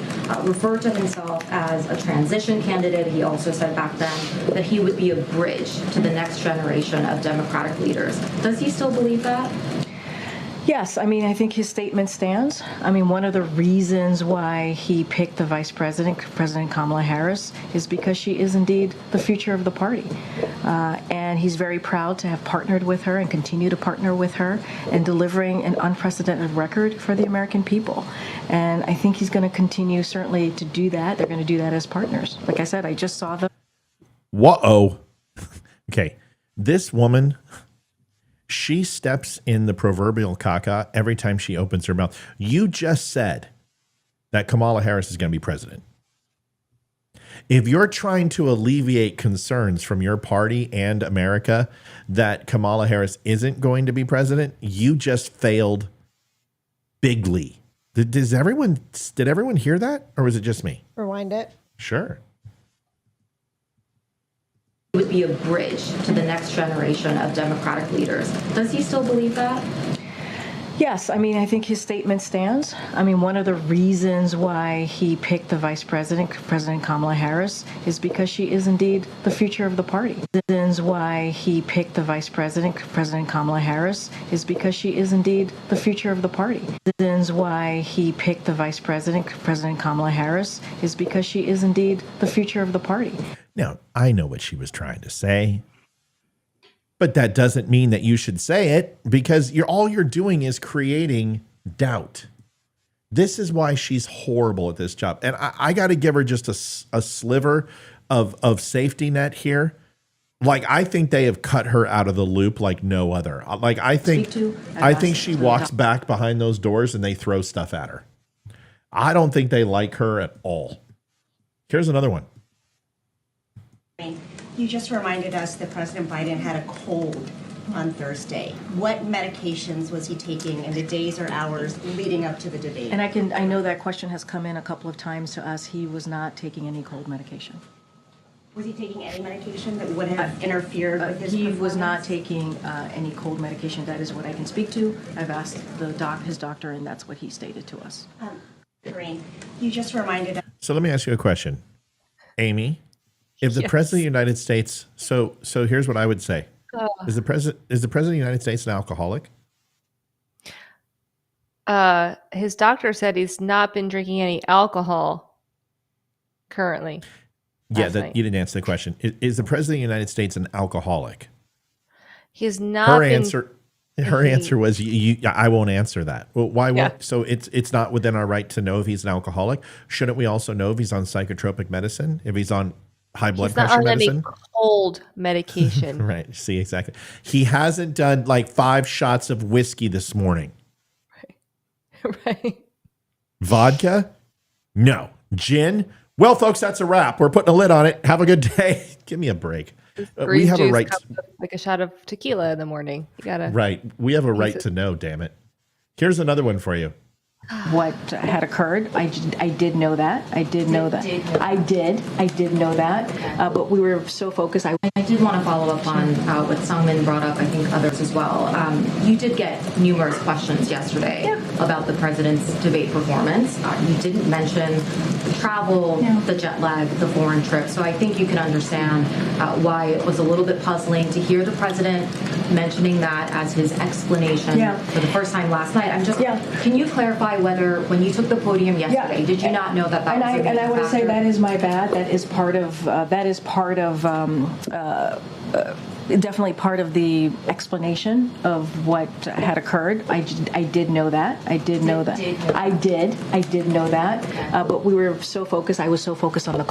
referred to himself as a transition candidate. He also said back then that he would be a bridge to the next generation of Democratic leaders. Does he still believe that? Yes, I mean, I think his statement stands. I mean, one of the reasons why he picked the vice president, President Kamala Harris, is because she is indeed the future of the party. And he's very proud to have partnered with her and continue to partner with her in delivering an unprecedented record for the American people. And I think he's going to continue certainly to do that. They're going to do that as partners. Like I said, I just saw the... Whoa. Okay. This woman... She steps in the proverbial caca every time she opens her mouth. You just said that Kamala Harris is going to be president. If you're trying to alleviate concerns from your party and America that Kamala Harris isn't going to be president, you just failed bigly. Did everyone hear that, or was it just me? Rewind it. Sure. Would be a bridge to the next generation of Democratic leaders. Does he still believe that? Yes, I mean, I think his statement stands. I mean, one of the reasons why he picked the vice president, President Kamala Harris, is because she is indeed the future of the party. The reasons why he picked the vice president, President Kamala Harris, is because she is indeed the future of the party. The reasons why he picked the vice president, President Kamala Harris, is because she is indeed the future of the party. Now, I know what she was trying to say, but that doesn't mean that you should say it, because all you're doing is creating doubt. This is why she's horrible at this job. And I got to give her just a sliver of safety net here. Like, I think they have cut her out of the loop like no other. Like, I think she walks back behind those doors and they throw stuff at her. I don't think they like her at all. Here's another one. You just reminded us that President Biden had a cold on Thursday. What medications was he taking in the days or hours leading up to the debate? And I know that question has come in a couple of times to us. He was not taking any cold medication. Was he taking any medication that would have interfered with his He performance? was not taking any cold medication. That is what I can speak to. I've asked his doctor, and that's what he stated to us. Doreen, you just reminded us. So let me ask you a question. Amy, if the president of the United States, so here's what I would say. Is the president of the United States an alcoholic? His doctor said he's not been drinking any alcohol currently. Yeah, you didn't answer the question. Is the president of the United States an alcoholic? He's not. Her answer was, I won't answer that. Well, why won't? So it's not within our right to know if he's an alcoholic. Shouldn't we also know if he's on psychotropic medicine? If he's on high blood pressure medicine? He's not on any cold medication. Right. See, exactly. He hasn't done like 5 shots of whiskey this morning. Right. Vodka? No. Gin? Well, folks, that's a wrap. We're putting a lid on it. Have a good day. Give me a break. We have a right to, like a shot of tequila in the morning. You gotta We have a right to know, damn it. Here's another one for you. What had occurred, I did know that. I did know that. I did know that. But we were so focused. I did want to follow up on what Salman brought up, I think others as well. You did get numerous questions yesterday about the president's debate performance. You didn't mention the travel, the jet lag, the foreign trip. So I think you can understand why it was a little bit puzzling to hear the president mentioning that as his explanation for the first time last night. Can you clarify whether when you took the podium yesterday, did you not know that was a major And I would say factor? that is my bad. That is part of definitely part of the explanation of what had occurred. I did know that. I did know that. I did know that. But we were so focused. I was so focused on the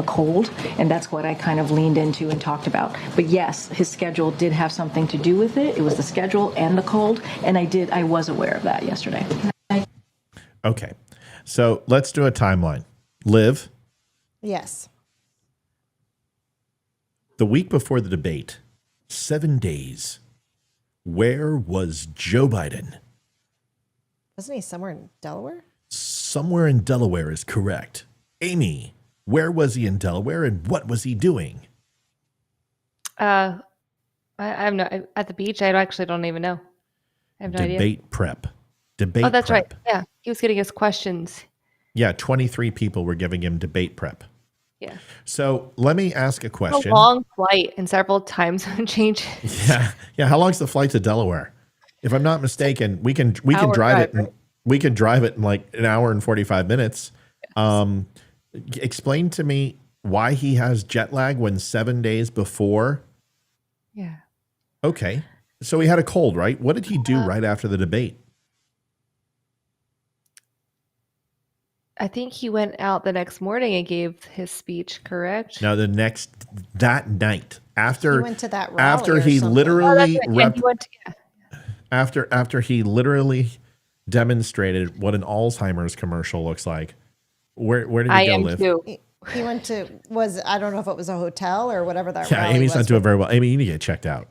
cold, and that's what I kind of leaned into and talked about. But yes, his schedule did have something to do with it. It was the schedule and the cold, and I was aware of that yesterday. Okay. So let's do a timeline. Liv? Yes. The week before the debate, 7 days. Where was Joe Biden? Wasn't he somewhere in Delaware? Somewhere in Delaware is correct. Amy, where was he in Delaware and what was he doing? I'm not at the beach. I actually don't even know. I have no idea. Debate prep. Debate Oh, that's prep. right. Yeah. He was getting his questions. Yeah, 23 people were giving him debate prep. Yeah. So let me ask a question. A long flight and several time zone changes. Yeah. Yeah. How long's the flight to Delaware? If I'm not mistaken, we can drive it. We can drive it in like an hour and 45 minutes. Yes. Explain to me why he has jet lag when 7 days before. Yeah. Okay. So he had a cold, right? What did he do right after the debate? I think he went out the next morning and gave his speech, correct? No, that night after He went to that rally after or he something. literally Yeah. after he literally demonstrated what an Alzheimer's commercial looks like. Where did he go live? Too. He went to I don't know if it was a hotel or whatever that. Yeah, rally Amy's was. not doing very well. Amy, you need to get checked out.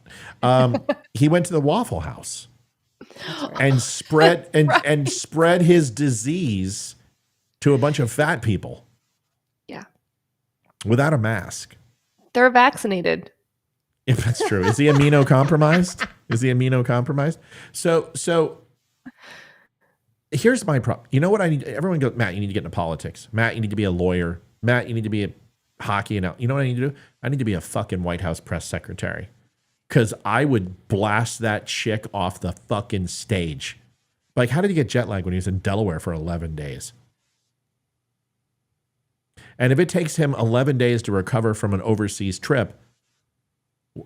He went to the Waffle House and spread and spread his disease to a bunch of fat people. Yeah. Without a mask. They're vaccinated. If that's true. Is he immunocompromised? So here's my problem. You know what I need? Everyone goes, Matt, you need to get into politics. Matt, you need to be a lawyer. Matt, you need to be a hockey. And you know what I need to do? I need to be a fucking White House press secretary. Because I would blast that chick off the fucking stage. Like, how did he get jet lag when he was in Delaware for 11 days? And if it takes him 11 days to recover from an overseas trip,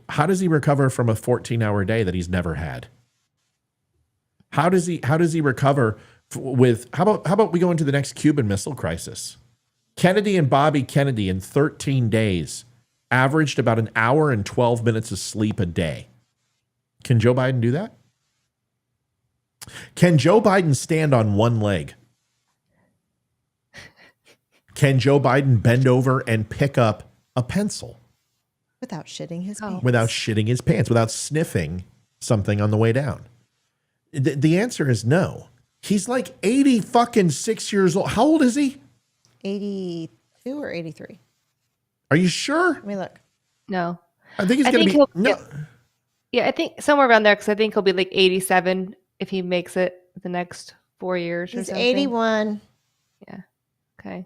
how does he recover from a 14-hour day that he's never had? How does he recover with how about we go into the next Cuban Missile Crisis? Kennedy and Bobby Kennedy in 13 days averaged about an hour and 12 minutes of sleep a day. Can Joe Biden do that? Can Joe Biden stand on one leg? Can Joe Biden bend over and pick up a pencil? Without shitting his pants. Without shitting his pants, without sniffing something on the way down. The answer is no. He's like 80 fucking 6 years old. How old is he? 82 or 83. Are you sure? Let me look. No. I think he's going to be. No. Yeah, I think somewhere around there because I think he'll be like 87 if he makes it the next 4 years. He's or something. 81. Yeah. Okay.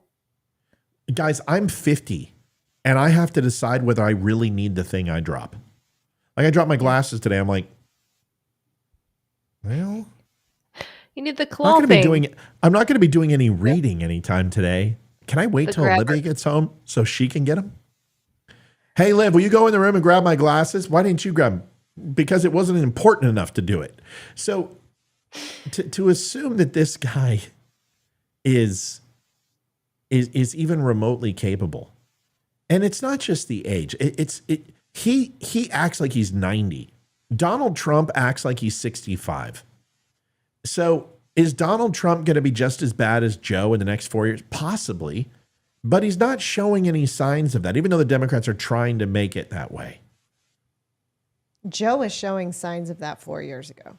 Guys, I'm 50 and I have to decide whether I really need the thing I drop. Like I dropped my glasses today. I'm like, well, you need the claw thing. I'm not going to be doing any reading anytime today. Can I wait till grabber. Olivia gets home so she can get them? Hey, Liv, will you go in the room and grab my glasses? Why didn't you grab them? Because it wasn't important enough to do it. So to assume that this guy is even remotely capable. And it's not just the age. He acts like he's 90. Donald Trump acts like he's 65. So is Donald Trump going to be just as bad as Joe in the next 4 years? Possibly. But he's not showing any signs of that, even though the Democrats are trying to make it that way. Joe is showing signs of that 4 years ago.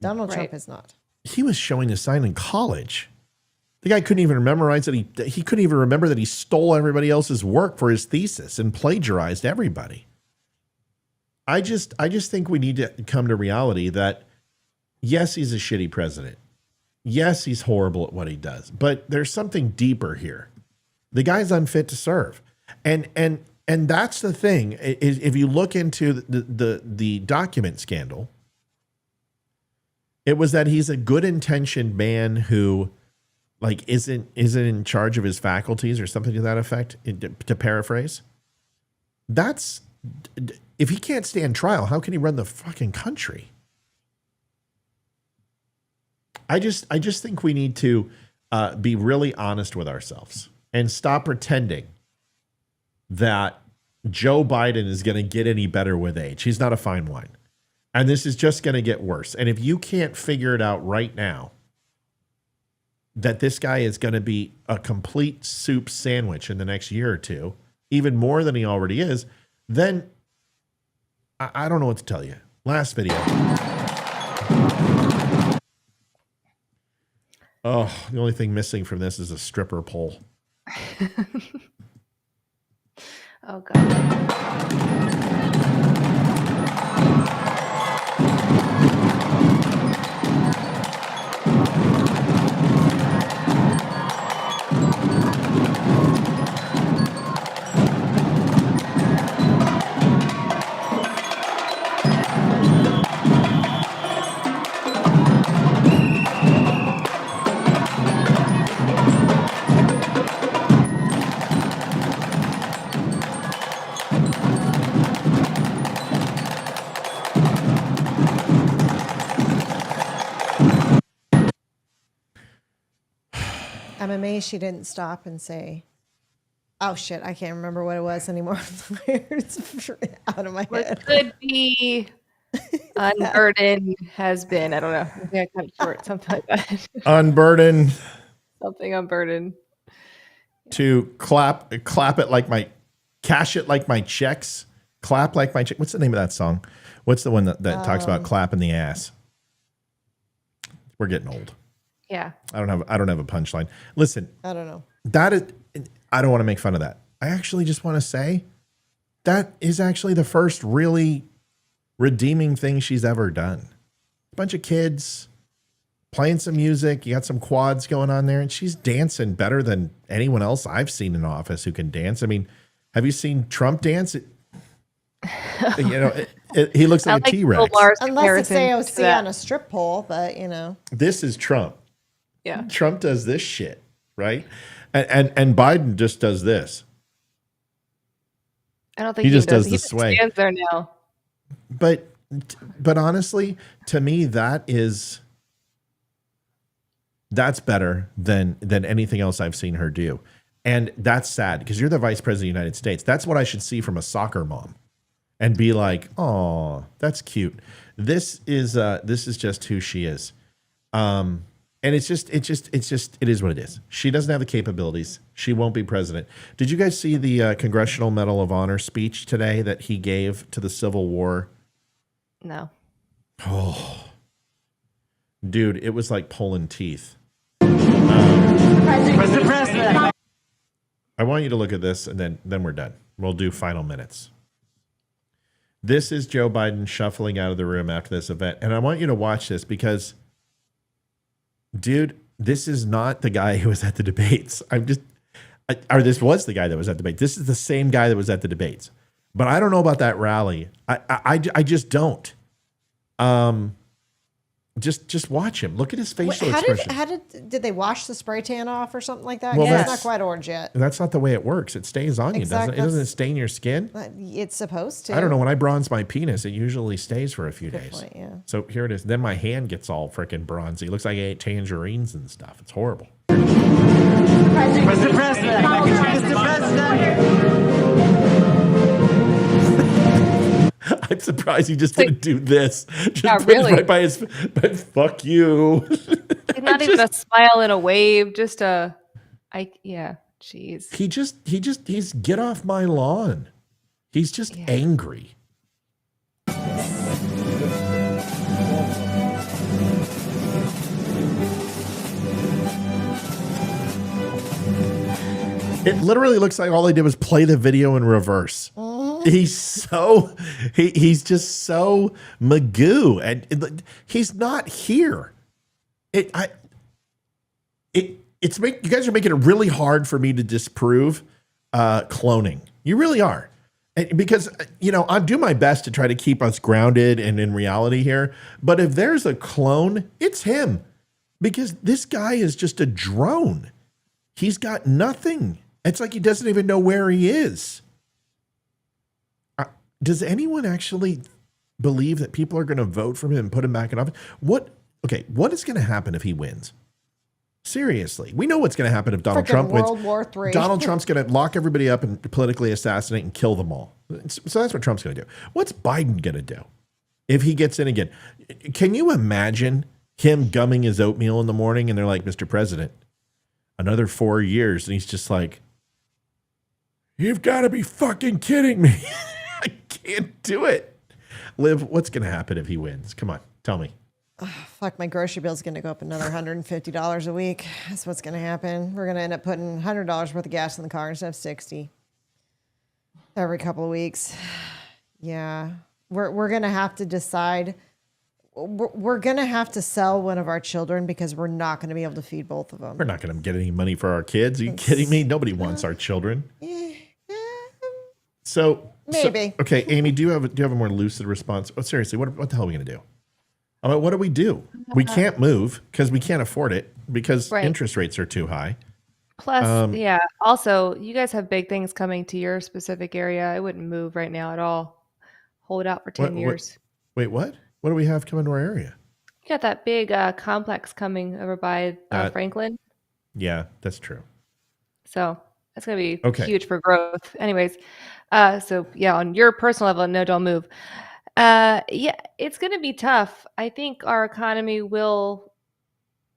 Donald Trump is not. He was showing a sign in college. The guy couldn't even memorize that he couldn't even remember that he stole everybody else's work for his thesis and plagiarized everybody. I just think we need to come to reality that yes, he's a shitty president. Yes, he's horrible at what he does, but there's something deeper here. The guy's unfit to serve. And that's the thing. Is if you look into the document scandal, it was that he's a good-intentioned man who like isn't in charge of his faculties or something to that effect, to paraphrase. That's if he can't stand trial, how can he run the fucking country? I just think we need to be really honest with ourselves and stop pretending that Joe Biden is going to get any better with age. He's not a fine wine. And this is just going to get worse. And if you can't figure it out right now, that this guy is going to be a complete soup sandwich in the next year or two, even more than he already is, then I don't know what to tell you. Last video. Oh, the only thing missing from this is a stripper pole. Oh, God. MMA, she didn't stop and say, oh shit, I can't remember what it was anymore. It's out of my head. What could be unburdened has been. I don't know. Maybe I cut it short, something like that. Unburden. Something unburdened. To clap it like my, cash it like my checks, clap like my check. What's the name of that song? What's the one that talks about clapping the ass? We're getting old. Yeah. I don't have a punchline. Listen. I don't know. That is, I don't want to make fun of that. I actually just want to say that is actually the first really redeeming thing she's ever done. A bunch of kids playing some music. You got some quads going on there, and she's dancing better than anyone else I've seen in office who can dance. I mean, have you seen Trump dance? He looks like a T-Rex. Unless it's AOC on a strip pole, but This is Trump. Yeah. Trump does this shit, right? And Biden just does this. I don't think he just does he the just sway. stands there now. But honestly, to me, that's better than anything else I've seen her do. And that's sad because you're the vice president of the United States. That's what I should see from a soccer mom and be like, oh, that's cute. This is just who she is. And it is what it is. She doesn't have the capabilities. She won't be president. Did you guys see the Congressional Medal of Honor speech today that he gave to the Civil War? No. Oh, dude, it was like pulling teeth. President. I want you to look at this, and then we're done. We'll do final minutes. This is Joe Biden shuffling out of the room after this event, and I want you to watch this because, dude, this is not the guy who was at the debates. This was the guy that was at the debate. This is the same guy that was at the debates. But I don't know about that rally. I just don't. Just watch him. Look at his facial expression. Did they wash the spray tan off or something like that? Well, It's not quite orange yet. That's not the way it works. It stays on you, doesn't it? It doesn't stain your skin. It's supposed to. I don't know. When I bronze my penis, it usually stays for a few days. Point, yeah. So here it is. Then my hand gets all freaking bronzy. It looks like I ate tangerines and stuff. It's horrible. President. Mr. President. I'm surprised he just didn't do this. Just Yeah, put really. it right by his. But fuck you. It's not even a smile and a wave, just a, jeez. He's get off my lawn. He's just angry. It literally looks like all they did was play the video in reverse. He's just so Magoo, and he's not here. You guys are making it really hard for me to disprove cloning. You really are, because I do my best to try to keep us grounded and in reality here. But if there's a clone, it's him, because this guy is just a drone. He's got nothing. It's like he doesn't even know where he is. Does anyone actually believe that people are going to vote for him and put him back in office? What is going to happen if he wins? Seriously, we know what's going to happen if Donald Trump wins. World War III. Donald Trump's going to lock everybody up and politically assassinate and kill them all. So that's what Trump's going to do. What's Biden going to do if he gets in again? Can you imagine him gumming his oatmeal in the morning and they're like, Mr. President, another 4 years. And he's just like, you've got to be fucking kidding me. I can't do it. Liv, what's going to happen if he wins? Come on, tell me. Fuck, my grocery bill's going to go up another $150 a week. That's what's going to happen. We're going to end up putting $100 worth of gas in the car instead of $60 every couple of weeks. Yeah, we're going to have to decide. We're going to have to sell one of our children because we're not going to be able to feed both of them. We're not going to get any money for our kids. Are you kidding me? Nobody wants our children. So maybe. Okay, Amy, do you have a more lucid response? Oh, seriously, what the hell are we going to do? I mean, what do we do? We can't move because we can't afford it because interest rates are too high. Plus, also, you guys have big things coming to your specific area. I wouldn't move right now at all. Hold out for 10 years. Wait, what? What do we have coming to our area? You got that big complex coming over by Franklin. Yeah, that's true. So that's going to be huge for growth. Anyways, so yeah, on your personal level, no, don't move. Yeah, it's going to be tough. I think our economy will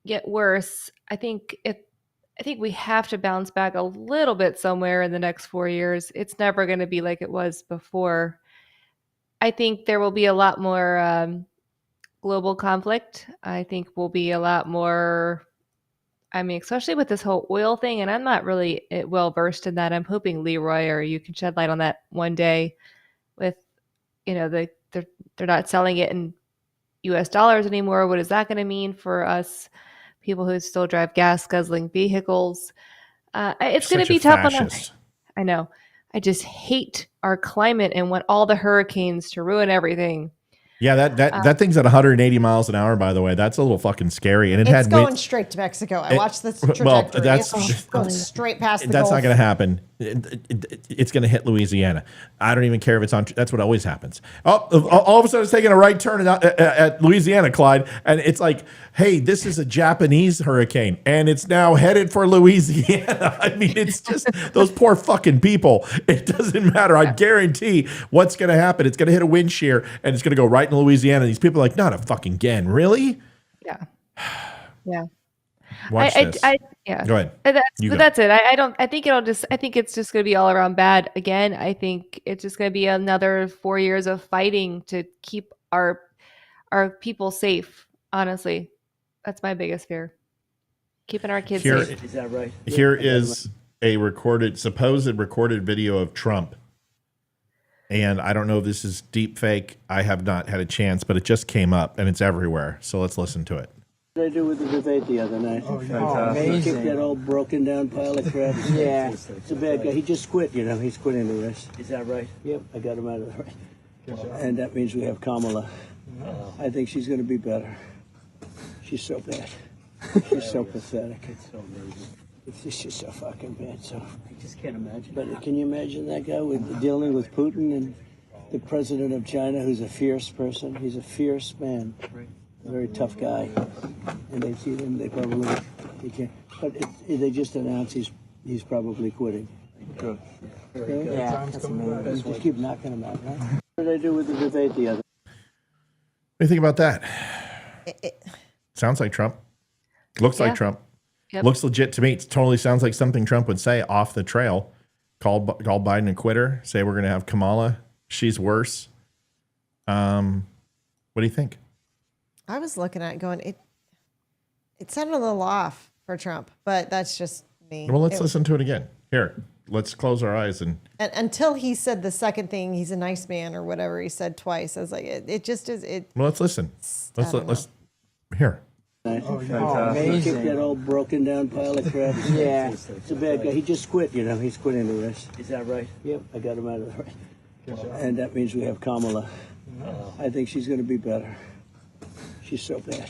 get worse. I think we have to bounce back a little bit somewhere in the next 4 years. It's never going to be like it was before. I think there will be a lot more global conflict. I think will be a lot more. I mean, especially with this whole oil thing, and I'm not really well versed in that. I'm hoping Leroy or you can shed light on that one day. With they're not selling it in U.S. dollars anymore. What is that going to mean for us people who still drive gas guzzling vehicles? It's going to be tough on us. I know. I just hate our climate and want all the hurricanes to ruin everything. Yeah, that thing's at 180 miles an hour, by the way. That's a little fucking scary. And it's going straight to Mexico. I watched the trajectory. Well, it's going straight past the That's Gulf. not going to happen. It's going to hit Louisiana. I don't even care if it's on. That's what always happens. All of a sudden, it's taking a right turn at Louisiana, Clyde. And it's like, hey, this is a Japanese hurricane. And it's now headed for Louisiana. I mean, it's just those poor fucking people. It doesn't matter. I guarantee what's going to happen. It's going to hit a wind shear and it's going to go right in Louisiana. These people are like, not a fucking again. Really? Yeah. Yeah. Watch this. Yeah. Go ahead. That's it. I think it's just going to be all around bad again. I think it's just going to be another 4 years of fighting to keep our people safe. Honestly, that's my biggest fear. Keeping our kids safe. Is that right? Here is a supposed recorded video of Trump. And I don't know if this is deep fake. I have not had a chance, but it just came up and it's everywhere. So let's listen to it. What did I do with the debate the other night? Oh, amazing. Kicked that old broken down pile of crap. Yeah. It's a bad guy. He just quit, He's quitting the race. Is that right? Yep, I got him out of the race. And that means we have Kamala. I think she's going to be better. She's so bad. She's so pathetic. It's so amazing. It's just so fucking bad. So I just can't imagine. But can you imagine that guy dealing with Putin and the president of China, who's a fierce person? He's a fierce man. A very tough guy, and they see him. They probably he can't. But they just announced he's probably quitting. Good. Very good. Yeah, that's amazing. Just keep knocking him out. Huh? What did I do with the debate the other? What do you think about that? Sounds like Trump. Looks like Trump. Yep. Looks legit to me. It totally sounds like something Trump would say off the trail. Call Biden a quitter. Say we're going to have Kamala. She's worse. What do you think? I was looking at it going, it sounded a little off for Trump, but that's just me. Well, let's listen to it again. Here, let's close our eyes and until he said the second thing, he's a nice man or whatever he said twice. I was like, it just is it. Well, let's listen. Let's here. Amazing. Kicked that old broken down pile of crap. Yeah. It's a bad guy. He just quit, He's quitting the race. Is that right? Yep, I got him out of the race. And that means we have Kamala. I think she's going to be better. She's so bad.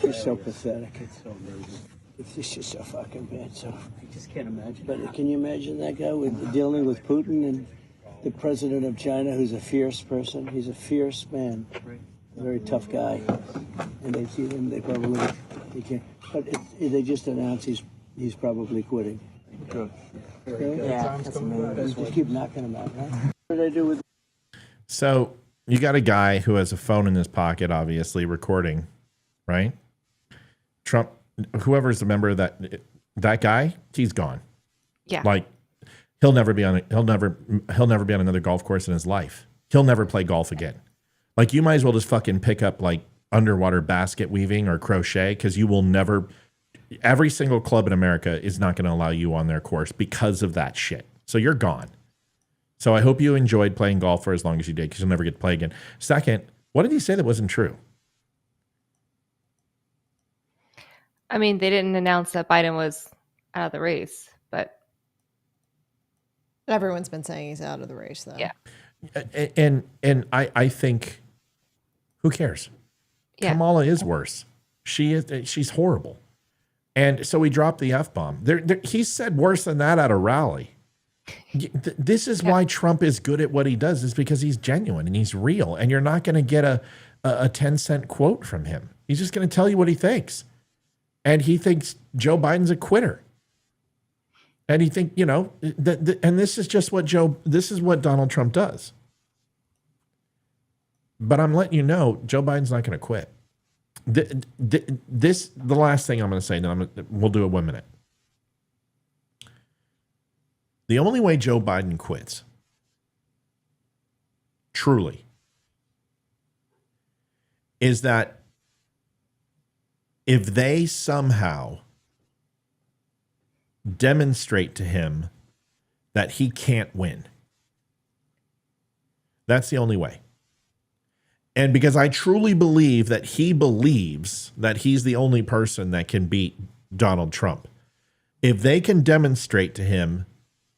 She's so pathetic. It's so amazing. It's just so fucking bad. So I just can't imagine. But can you imagine that guy dealing with Putin and the president of China, who's a fierce person? He's a fierce man. A very tough guy. And they see him. They probably he can't. But they just announced he's probably quitting. Good. Yeah, that's amazing. Just keep knocking him out. Huh? What did I do with? So you got a guy who has a phone in his pocket, obviously recording, right? Trump, whoever's the member of that guy, he's gone. Yeah. Like he'll never be on another golf course in his life. He'll never play golf again. Like you might as well just fucking pick up like underwater basket weaving or crochet because you will never. Every single club in America is not going to allow you on their course because of that shit. So you're gone. So I hope you enjoyed playing golf for as long as you did because you'll never get to play again. Second, what did he say that wasn't true? I mean, they didn't announce that Biden was out of the race, but everyone's been saying he's out of the race, though. Yeah. And I think, who cares? Yeah. Kamala is worse. She's horrible. And so he dropped the F-bomb. He said worse than that at a rally. This is why Trump is good at what he does, is because he's genuine and he's real. And you're not going to get a 10-cent quote from him. He's just going to tell you what he thinks. And he thinks Joe Biden's a quitter. And he think, and this is just what Donald Trump does. But I'm letting you know, Joe Biden's not going to quit. The last thing I'm going to say, then we'll do it 1 minute. The only way Joe Biden quits, truly, is that if they somehow demonstrate to him that he can't win. That's the only way. And because I truly believe that he believes that he's the only person that can beat Donald Trump. If they can demonstrate to him,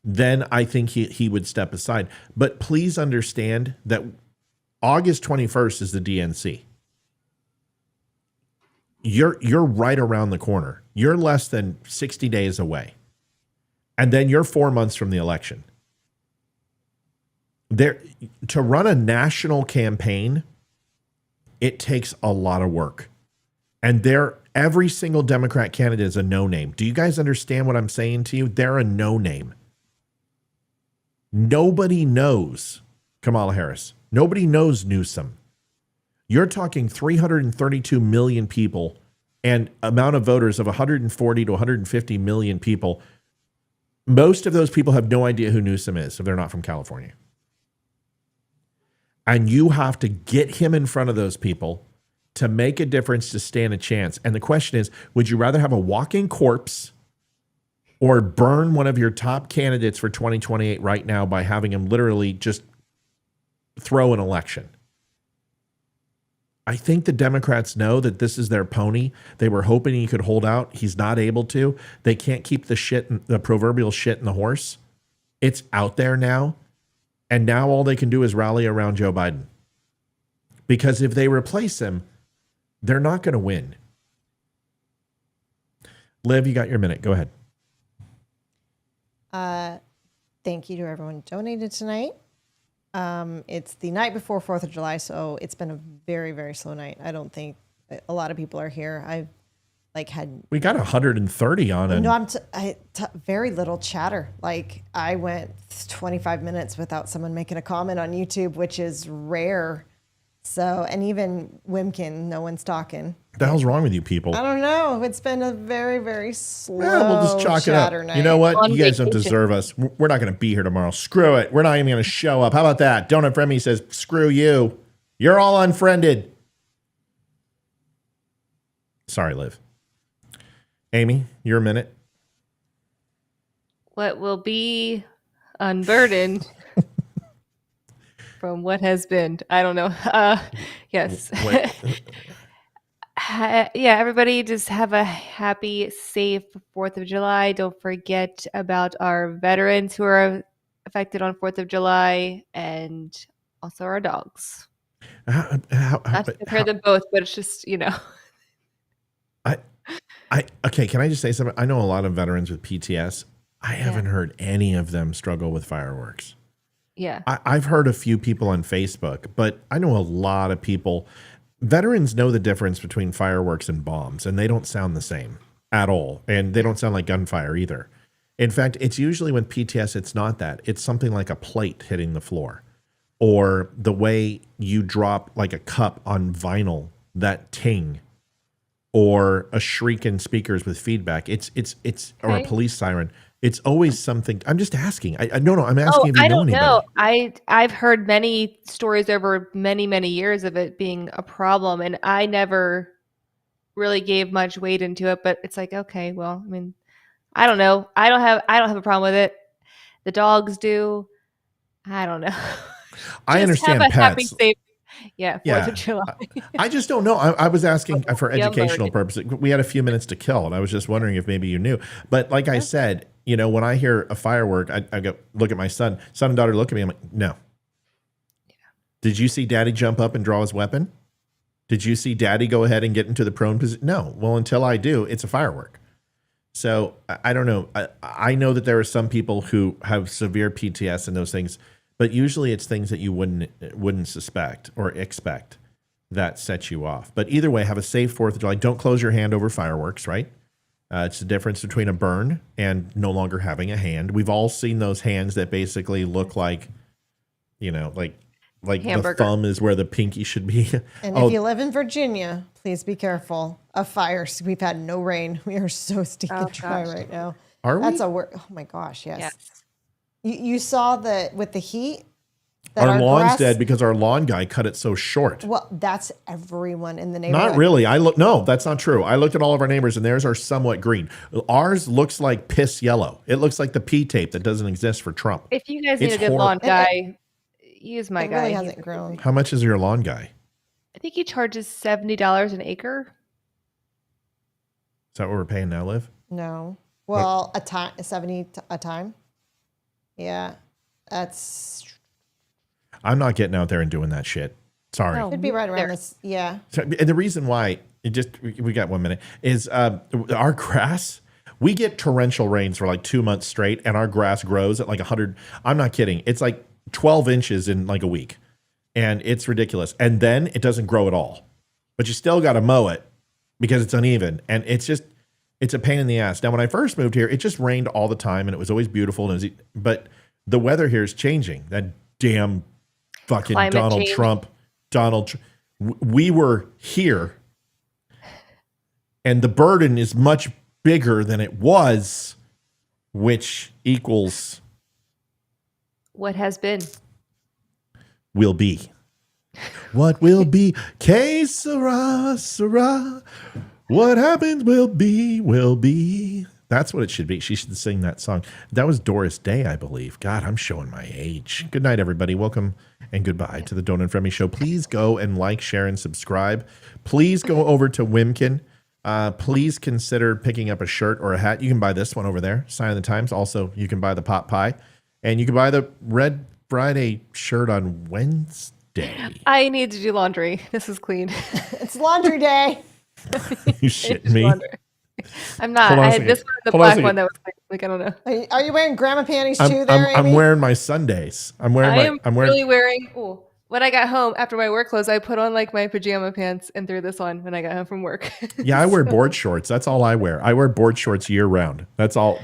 then I think he would step aside. But please understand that August 21st is the DNC. You're right around the corner. You're less than 60 days away. And then you're 4 months from the election. To run a national campaign, it takes a lot of work. And every single Democrat candidate is a no-name. Do you guys understand what I'm saying to you? They're a no-name. Nobody knows Kamala Harris. Nobody knows Newsom. You're talking 332 million people and amount of voters of 140 to 150 million people. Most of those people have no idea who Newsom is if they're not from California. And you have to get him in front of those people to make a difference, to stand a chance. And the question is, would you rather have a walking corpse or burn one of your top candidates for 2028 right now by having him literally just throw an election? I think the Democrats know that this is their pony. They were hoping he could hold out. He's not able to. They can't keep the proverbial shit in the horse. It's out there now. And now all they can do is rally around Joe Biden. Because if they replace him, they're not going to win. Liv, you got your minute. Go ahead. Thank you to everyone who donated tonight. It's the night before 4th of July, so it's been a very, very slow night. I don't think a lot of people are here. We got 130 on it. No, very little chatter. I went 25 minutes without someone making a comment on YouTube, which is rare. So, and even Wimkin, no one's talking. What the hell's wrong with you people? I don't know. It's been a very, very slow we'll just chalk it up. night. You know what? You guys don't deserve us. We're not going to be here tomorrow. Screw it. We're not even going to show up. How about that? Don't Unfriend Me says, screw you. You're all unfriended. Sorry, Liv. Amy, your minute. What will be unburdened from what has been? I don't know. Yes. Yeah, everybody just have a happy, safe 4th of July. Don't forget about our veterans who are affected on 4th of July and also our dogs. Not to compare them both, but it's just, Okay, can I just say something? I know a lot of veterans with PTS. I haven't heard any of them struggle with fireworks. Yeah. I've heard a few people on Facebook, but I know a lot of people. Veterans know the difference between fireworks and bombs, and they don't sound the same at all. And they don't sound like gunfire either. In fact, it's usually when PTS, it's not that. It's something like a plate hitting the floor, or the way you drop like a cup on vinyl, that ting, or a shriek in speakers with feedback. It's or a police siren. It's always something. I'm just asking. No, I'm asking if you know anybody. Know. I've heard many stories over many, many years of it being a problem, and I never really gave much weight into it. But it's like, okay, well, I mean, I don't know. I don't have a problem with it. The dogs do. I don't know. I understand have a pets. Happy, safe, 4th of July. I just don't know. I was asking for educational purposes. We had a few minutes to kill, and I was just wondering if maybe you knew. But like I said, when I hear a firework, I go look at my son and daughter look at me. I'm like, no. Yeah. Did you see Daddy jump up and draw his weapon? Did you see Daddy go ahead and get into the prone position? No. Well, until I do, it's a firework. So I don't know. I know that there are some people who have severe PTS and those things, but usually it's things that you wouldn't suspect or expect. that sets you off. But either way, have a safe 4th of July. Don't close your hand over fireworks, right? It's the difference between a burn and no longer having a hand. We've all seen those hands that basically look like, like Hamburger. the thumb is where the pinky should be. And if you live in Virginia, please be careful of fires. We've had no rain. We are so stinking dry right now. Are we? That's oh my gosh, yes. You saw with the heat. Our lawn's dead because our lawn guy cut it so short. Well, that's everyone in the neighborhood. Not really. No, that's not true. I looked at all of our neighbors and theirs are somewhat green. Ours looks like piss yellow. It looks like the P tape that doesn't exist for Trump. If you guys need a good lawn guy, use my guy. Really hasn't grown. How much is your lawn guy? I think he charges $70 an acre. Is that what we're paying now, Liv? No. Well, $70 a time. Yeah. That's... I'm not getting out there and doing that shit. Sorry. No, it'd be right around this. Yeah. And the reason why, we got 1 minute, is our grass, we get torrential rains for like 2 months straight, and our grass grows at like 100. I'm not kidding. It's like 12 inches in like a week. And it's ridiculous. And then it doesn't grow at all. But you still got to mow it because it's uneven. And it's a pain in the ass. Now, when I first moved here, it just rained all the time, and it was always beautiful. But the weather here is changing. That damn fucking Climate Donald Trump. We were here, and the burden is much bigger than it was, which equals what has been. Will be. What will be? Que sera, sera. What happens will be, will be. That's what it should be. She should sing that song. That was Doris Day, I believe. God, I'm showing my age. Good night, everybody. Welcome and goodbye to the Don't Unfriend Me Show. Please go and like, share, and subscribe. Please go over to Wimkin. Please consider picking up a shirt or a hat. You can buy this one over there, Sign of the Times. Also, you can buy the pot pie. And you can buy the Red Friday shirt on Wednesday. I need to do laundry. This is clean. It's laundry day. You shitting me? I'm not. I had this one, the black one that was like I don't know. Are you wearing grandma panties too? I'm wearing my Sundays. I'm wearing. Really wearing. Ooh. When I got home after my work clothes, I put on like my pajama pants and threw this on when I got home from work. Yeah, I wear board shorts. That's all I wear. I wear board shorts year round. That's all.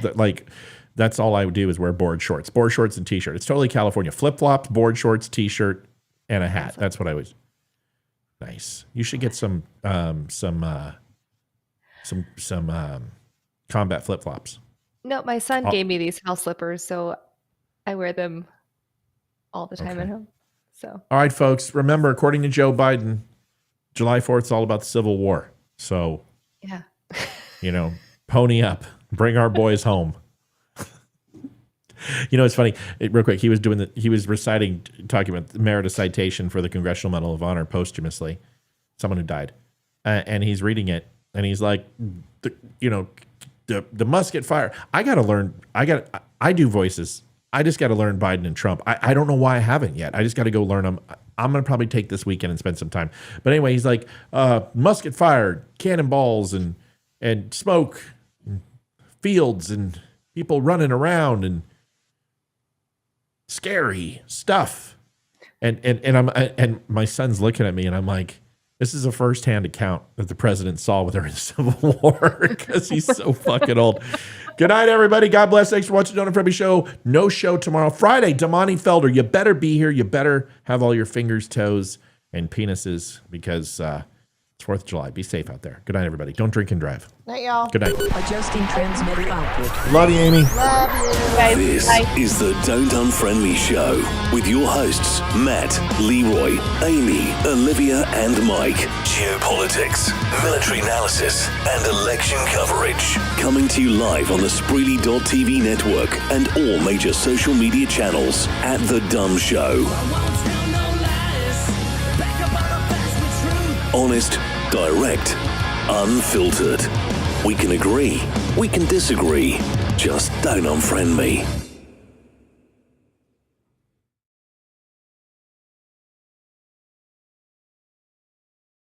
That's all I would do is wear board shorts and t-shirt. It's totally California. Flip flops, board shorts, t-shirt, and a hat. That's what I was. Nice. You should get some combat flip flops. No, my son gave me these house slippers, so I wear them all the time at home. So. All right, folks. Remember, according to Joe Biden, July 4th is all about the Civil War. So, yeah, pony up, bring our boys home. It's funny. Real quick, he was reciting, talking about the merit of citation for the Congressional Medal of Honor posthumously, someone who died, and he's reading it, and he's like, the musket fire. I got to learn. I do voices. I just got to learn Biden and Trump. I don't know why I haven't yet. I just got to go learn them. I'm going to probably take this weekend and spend some time. But anyway, he's like, musket fire, cannonballs, and smoke, and fields, and people running around, and scary stuff. And my son's looking at me, and I'm like, this is a firsthand account that the president saw with her in the Civil War because he's so fucking old. Good night, everybody. God bless. Thanks for watching the Don't Unfriend Me Show. No show tomorrow. Friday, Damani Felder. You better be here. You better have all your fingers, toes, and penises because it's 4th of July. Be safe out there. Good night, everybody. Don't drink and drive. Night, y'all. Good night. Adjusting transmitter output. Love you, Amy. Love you. This is the Don't Unfriend Me Show with your hosts, Matt, Leroy, Amy, Olivia, and Mike. Geopolitics, military analysis, and election coverage. Coming to you live on the Spreely.tv network and all major social media channels at The DUM Show. Honest, direct, unfiltered. We can agree, we can disagree. Just don't unfriend me.